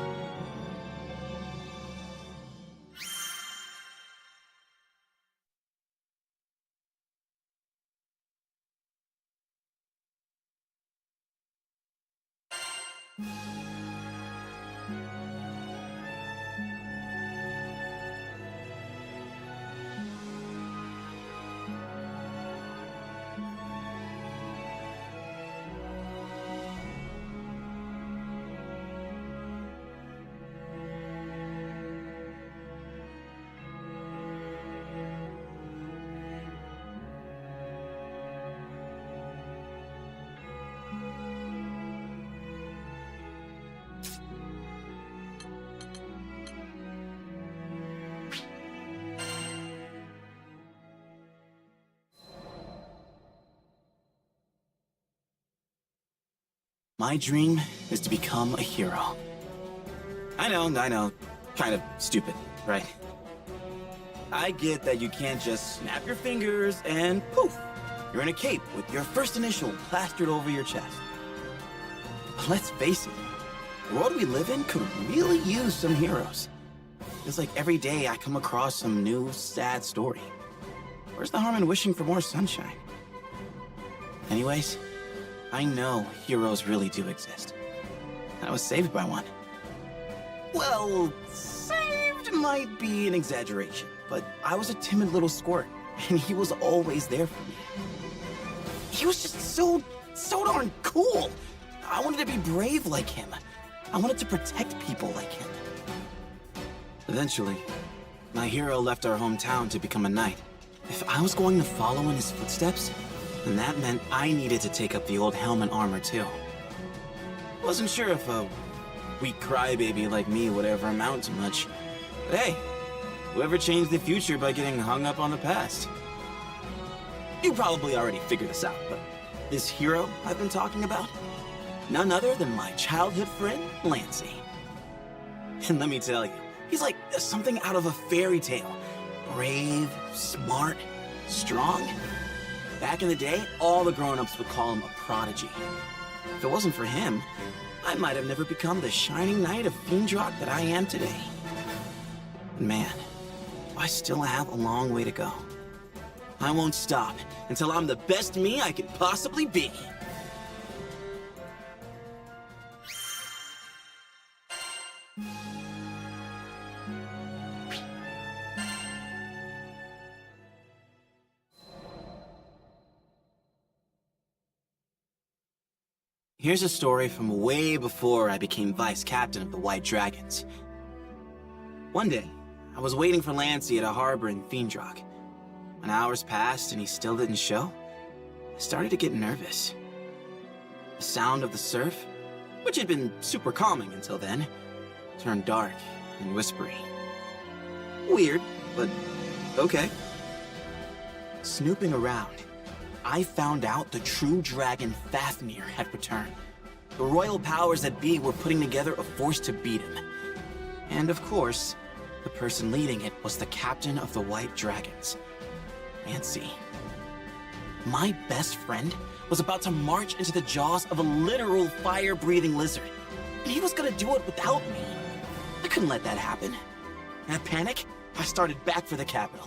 My dream is to become a hero. I know, kind of stupid, right? I get that you can't just snap your fingers and poof, you're in a cape with your first initial plastered over your chest. But let's face it, the world we live in could really use some heroes. It's like every day I come across some new sad story. Where's the harm in wishing for more sunshine? Anyways, I know heroes really do exist. And I was saved by one. Well, saved might be an exaggeration, but I was a timid little squirt, and he was always there for me. He was just so darn cool. I wanted to be brave like him. I wanted to protect people like him. Eventually, my hero left our hometown to become a knight. If I was going to follow in his footsteps, then that meant I needed to take up the old helm and armor too. Wasn't sure if a weak crybaby like me would ever amount to much. But hey, whoever changed the future by getting hung up on the past? You probably already figured this out, but this hero I've been talking about? None other than my childhood friend, Lancy. And let me tell you, he's like something out of a fairy tale. Brave, smart, strong. Back in the day, all the grown-ups would call him a prodigy. If it wasn't for him, I might have never become the shining knight of Fiendrock that I am today. Man, I still have a long way to go. I won't stop until I'm the best me I can possibly be. Here's a story from way before I became vice captain of the White Dragons. One day, I was waiting for Lancy at a harbor in Fiendrock. When hours passed and he still didn't show, I started to get nervous. The sound of the surf, which had been super calming until then, turned dark and whispery. Weird, but okay. Snooping around, I found out the true dragon Fafnir had returned. The royal powers that be were putting together a force to beat him. And of course, the person leading it was the captain of the White Dragons, Lancy. My best friend was about to march into the jaws of a literal fire-breathing lizard, and he was gonna do it without me. I couldn't let that happen. In a panic, I started back for the capital.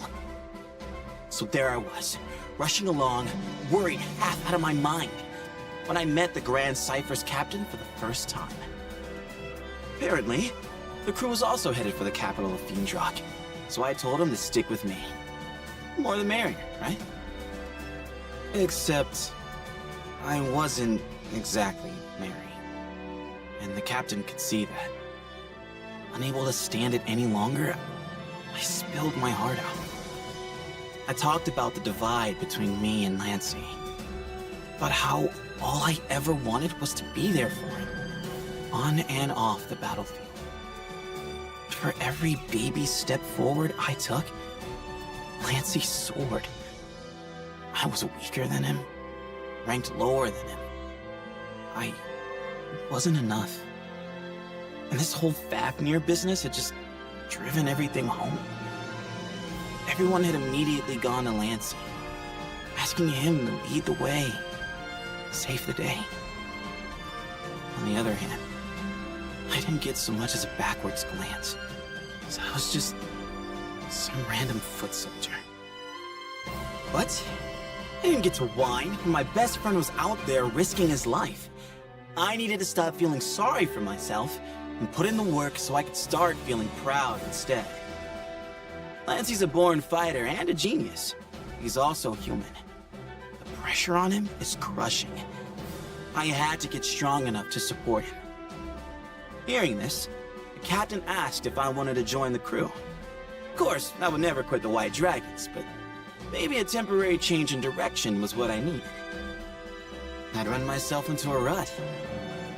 So there I was, rushing along, worried half out of my mind, when I met the Grand Cypher's captain for the first time. Apparently, the crew was also headed for the capital of Fiendrock, so I told him to stick with me. More the merrier, right? Except, I wasn't exactly merry. And the captain could see that. Unable to stand it any longer, I spilled my heart out. I talked about the divide between me and Lancy. About how all I ever wanted was to be there for him. On and off the battlefield. For every baby step forward I took, Lancy soared. I was weaker than him, ranked lower than him. I wasn't enough. And this whole Fafnir business had just driven everything home. Everyone had immediately gone to Lancy, asking him to lead the way, save the day. On the other hand, I didn't get so much as a backwards glance, so I was just some random foot soldier. But I didn't get to whine when my best friend was out there risking his life. I needed to stop feeling sorry for myself and put in the work so I could start feeling proud instead. Lancy's a born fighter and a genius. He's also human. The pressure on him is crushing. I had to get strong enough to support him. Hearing this, the captain asked if I wanted to join the crew. Of course, I would never quit the White Dragons, but maybe a temporary change in direction was what I needed. I'd run myself into a rut.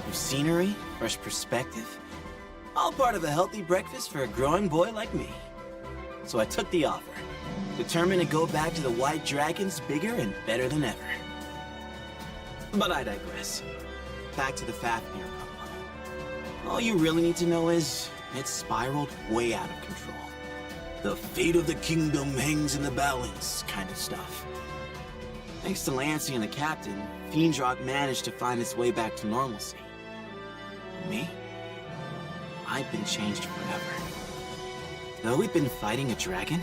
New scenery, fresh perspective, all part of a healthy breakfast for a growing boy like me. So I took the offer, determined to go back to the White Dragons bigger and better than ever. But I digress. back to the Fafnir problem. All you really need to know is, it spiraled way out of control. The fate of the kingdom hangs in the balance kind of stuff. Thanks to Lancey and the captain, Fiendrock managed to find its way back to normalcy. Me? I've been changed forever. Though we'd been fighting a dragon,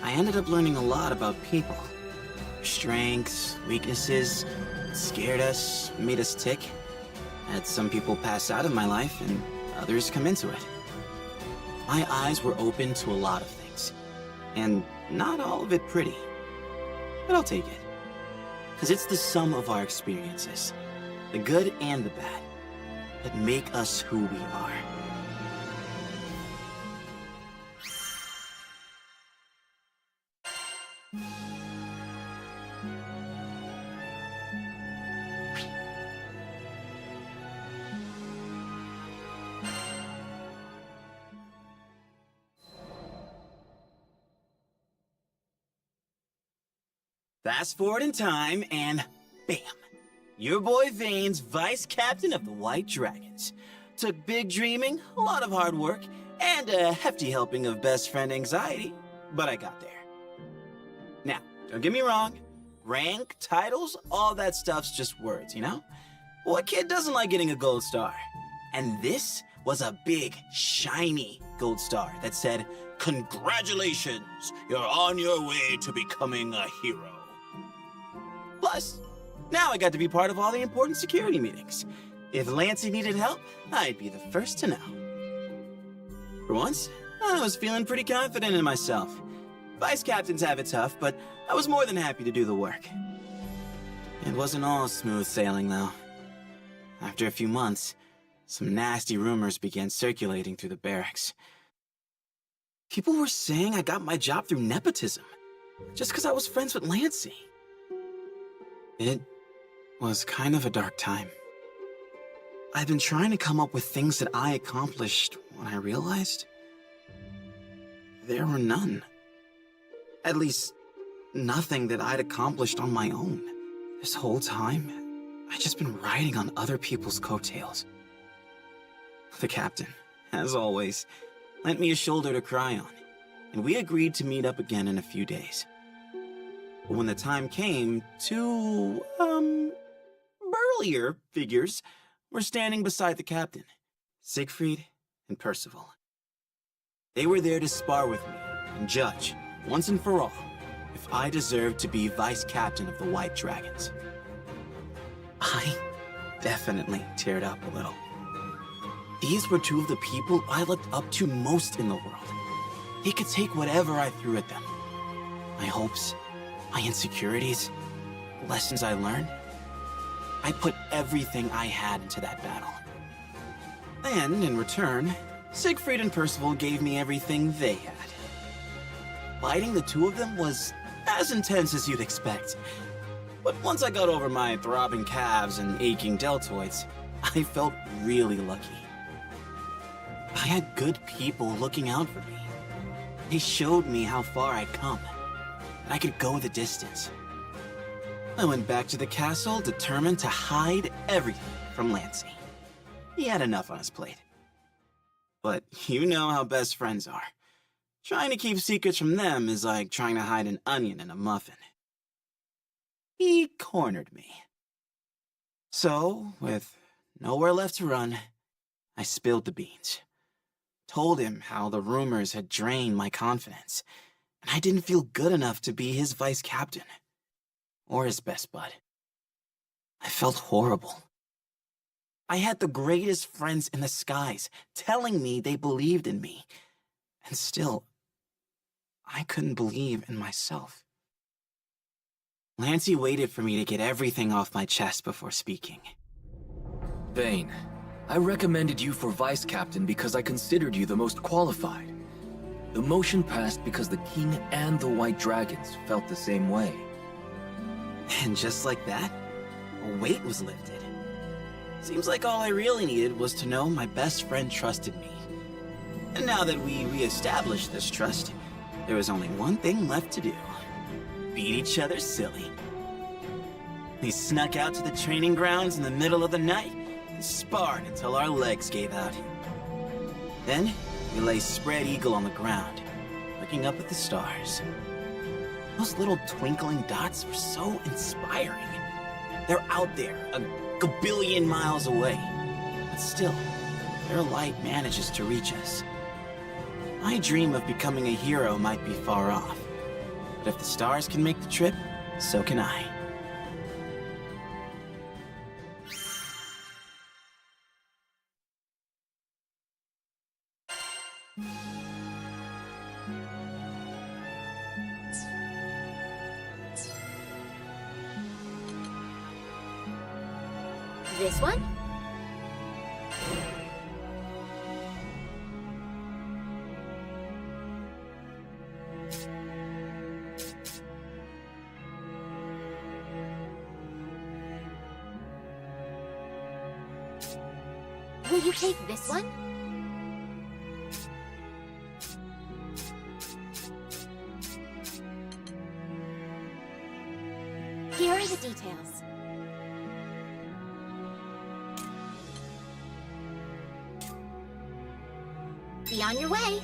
I ended up learning a lot about people. Their strengths, weaknesses, what scared us, made us tick. Had some people pass out of my life and others come into it. My eyes were open to a lot of things, and not all of it pretty. But I'll take it. Because it's the sum of our experiences, the good and the bad, that make us who we are. Fast forward in time, and bam! Your boy Vane's vice captain of the White Dragons. Took big dreaming, a lot of hard work, and a hefty helping of best friend anxiety, but I got there. Now, don't get me wrong, rank, titles, all that stuff's just words, you know? What kid doesn't like getting a gold star? And this was a big, shiny gold star that said, "Congratulations, you're on your way to becoming a hero." Plus, now I got to be part of all the important security meetings. If Lancey needed help, I'd be the first to know. For once, I was feeling pretty confident in myself. Vice captains have it tough, but I was more than happy to do the work. It wasn't all smooth sailing, though. After a few months, some nasty rumors began circulating through the barracks. People were saying I got my job through nepotism, just because I was friends with Lancey. It was kind of a dark time. I've been trying to come up with things that I accomplished when I realized there were none. At least, nothing that I'd accomplished on my own. This whole time, I'd just been riding on other people's coattails. The captain, as always, lent me a shoulder to cry on, and we agreed to meet up again in a few days. But when the time came, two, burlier figures were standing beside the captain, Siegfried and Percival. They were there to spar with me and judge, once and for all, if I deserved to be vice captain of the White Dragons. I definitely teared up a little. These were two of the people I looked up to most in the world. They could take whatever I threw at them. My hopes, my insecurities, the lessons I learned. I put everything I had into that battle. And in return, Siegfried and Percival gave me everything they had. Fighting the two of them was as intense as you'd expect. But once I got over my throbbing calves and aching deltoids, I felt really lucky. I had good people looking out for me. They showed me how far I'd come, and I could go the distance. I went back to the castle determined to hide everything from Lancey. He had enough on his plate. But you know how best friends are. Trying to keep secrets from them is like trying to hide an onion in a muffin. He cornered me. So, with nowhere left to run, I spilled the beans. Told him how the rumors had drained my confidence, and I didn't feel good enough to be his vice captain. Or his best bud. I felt horrible. I had the greatest friends in the skies telling me they believed in me. And still, I couldn't believe in myself. Lancey waited for me to get everything off my chest before speaking. Vane, I recommended you for vice captain because I considered you the most qualified. The motion passed because the king and the White Dragons felt the same way. And just like that, a weight was lifted. Seems like all I really needed was to know my best friend trusted me. And now that we re-established this trust, there was only one thing left to do. Beat each other silly. We snuck out to the training grounds in the middle of the night and sparred until our legs gave out. Then, we lay spread eagle on the ground, looking up at the stars. Those little twinkling dots were so inspiring. They're out there, a gabillion miles away. But still, their light manages to reach us. My dream of becoming a hero might be far off. But if the stars can make the trip, so can I. This one? Will you take this one? Here are the details. Be on your way.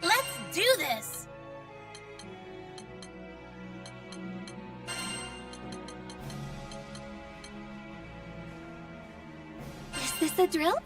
Let's do this! Is this a drill?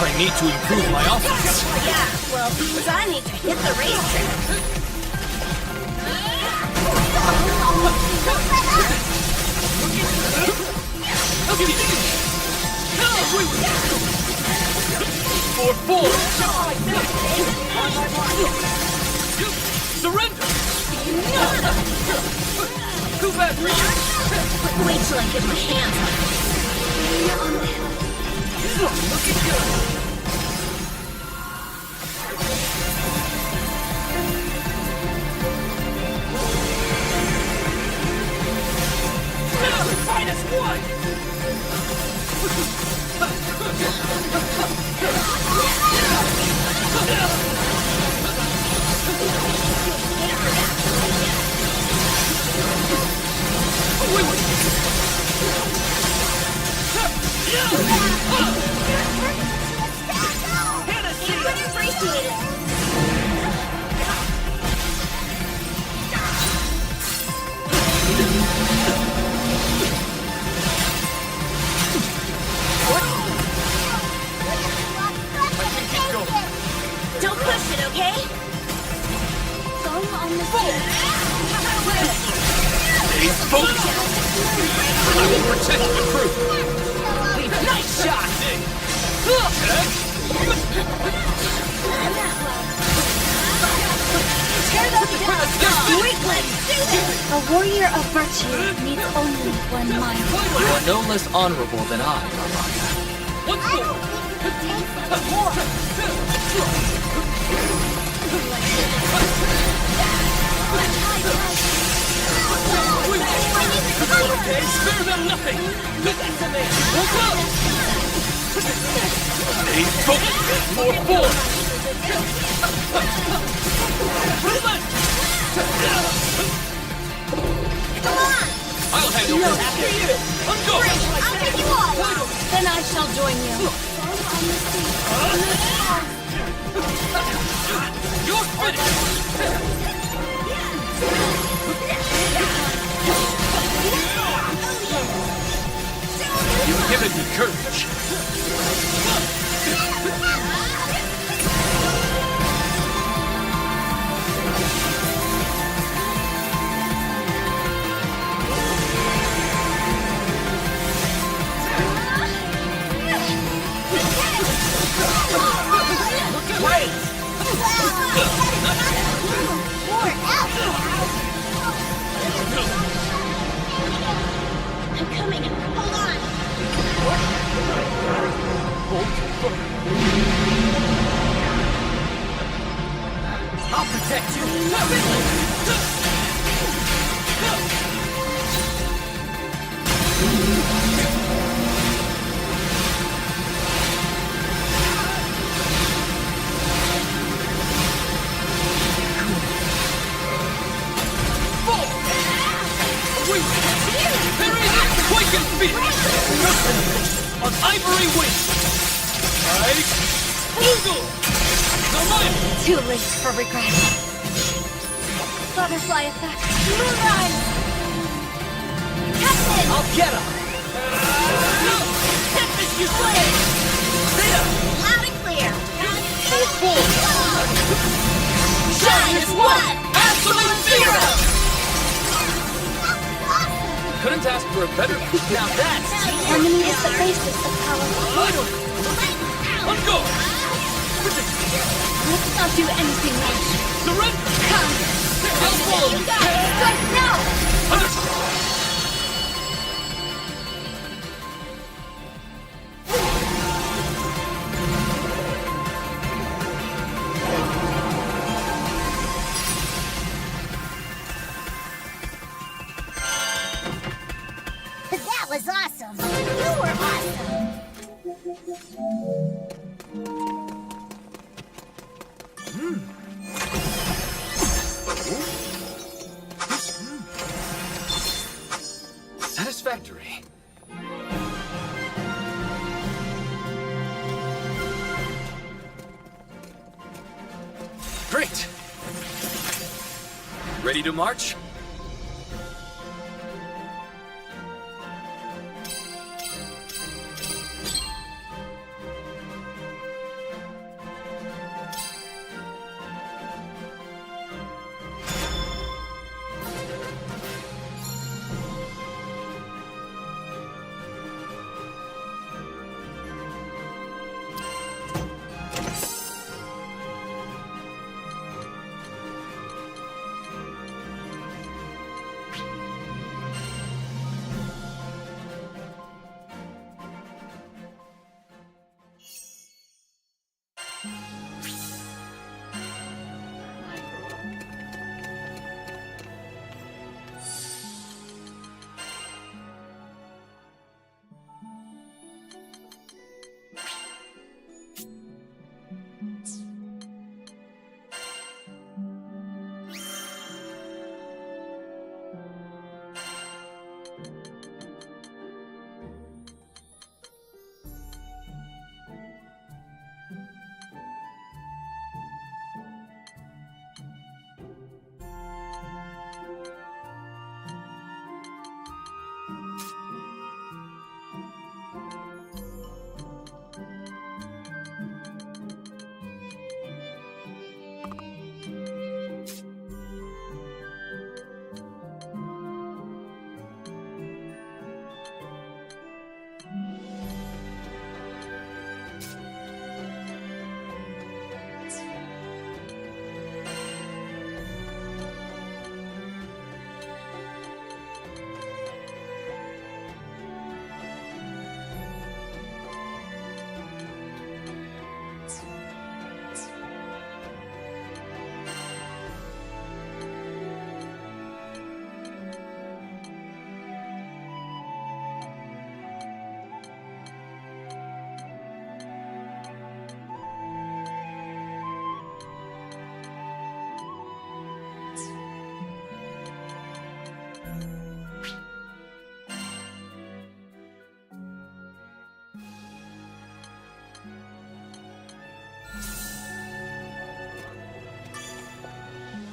I need to improve my offense. Yeah, well, means I need to hit the racetrack. Surrender! Too bad for you! Wait till I get my hands on it. Looking good! Minus one! Appreciate it. Don't push it, okay? Go on the field. Stay focused! I will protect the crew! Nice shot! Tear those down! Quick, let's do this! warrior of virtue needs only one mind. You are no less honorable than I, Armanda. Once more! Okay, spare them nothing! That's a man! Woke up! Stay focused! More force! Ruthless! Come on! I'll handle No, this! after you! I'm going! I'll give you all! Then I shall join you. You're finished! You've given me courage. Great! More out! I'm coming! Hold on! I'll protect you! Quicken speed! On ivory wing! Right! Google! No mind! Too late for regret. Butterfly effect. Moonrise! Captain! I'll get him! Tempest, you slave! Zeta! Loud and clear! Full! Shine is one! Absolute zero! Couldn't ask for a better... Now that's... Harmony is the basis of power. Let's go! Let's not do anything rash. Surrender! Come! I'll follow you! Strike now! That was awesome! You were awesome! Satisfactory. Great! Ready to march?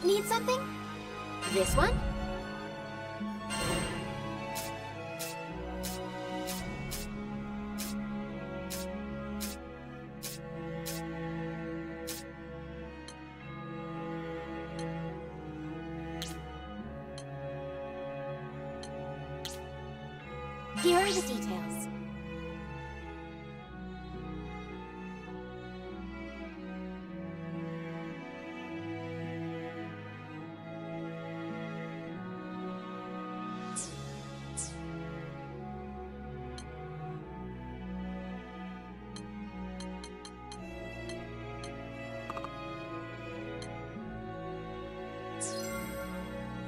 Need something? This one? Here are the details.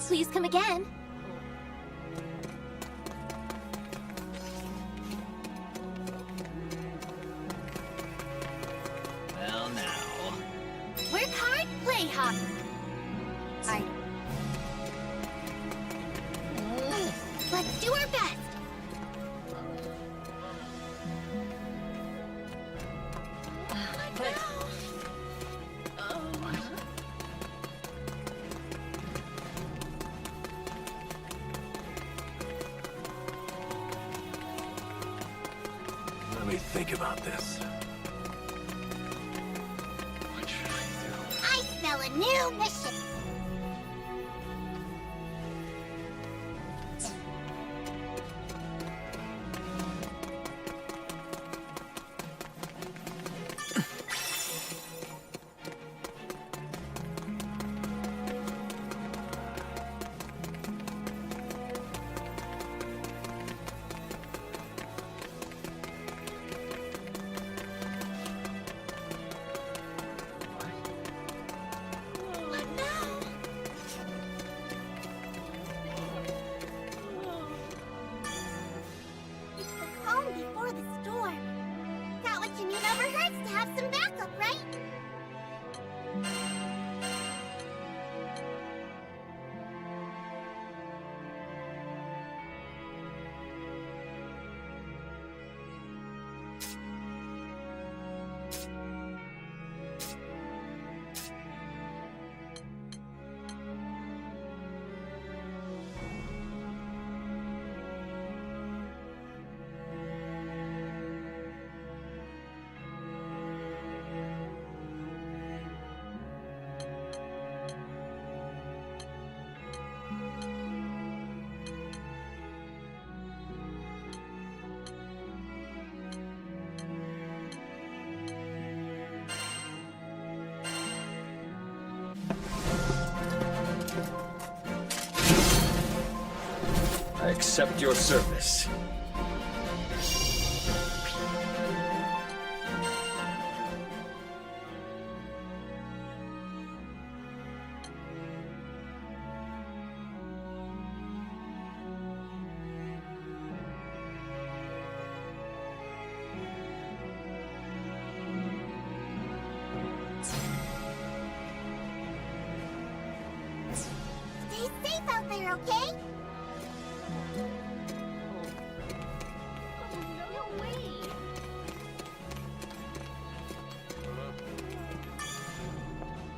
Please come again. Well, now. Work hard, play hard. Let's do our best. Let me think about this. I smell a new mission. Before the storm. Got what you need never hurts to have some backup, right? I accept your service. Stay safe out there, okay?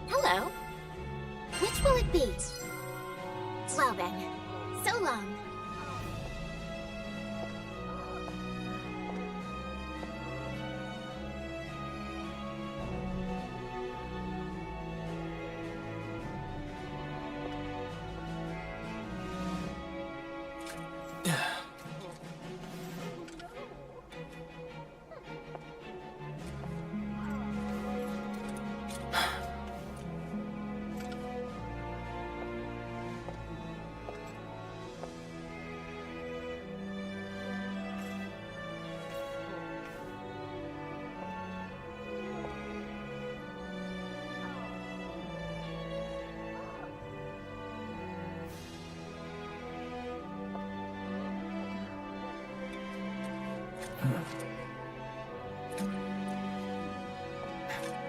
Hello. Which will it be? Well then, so long.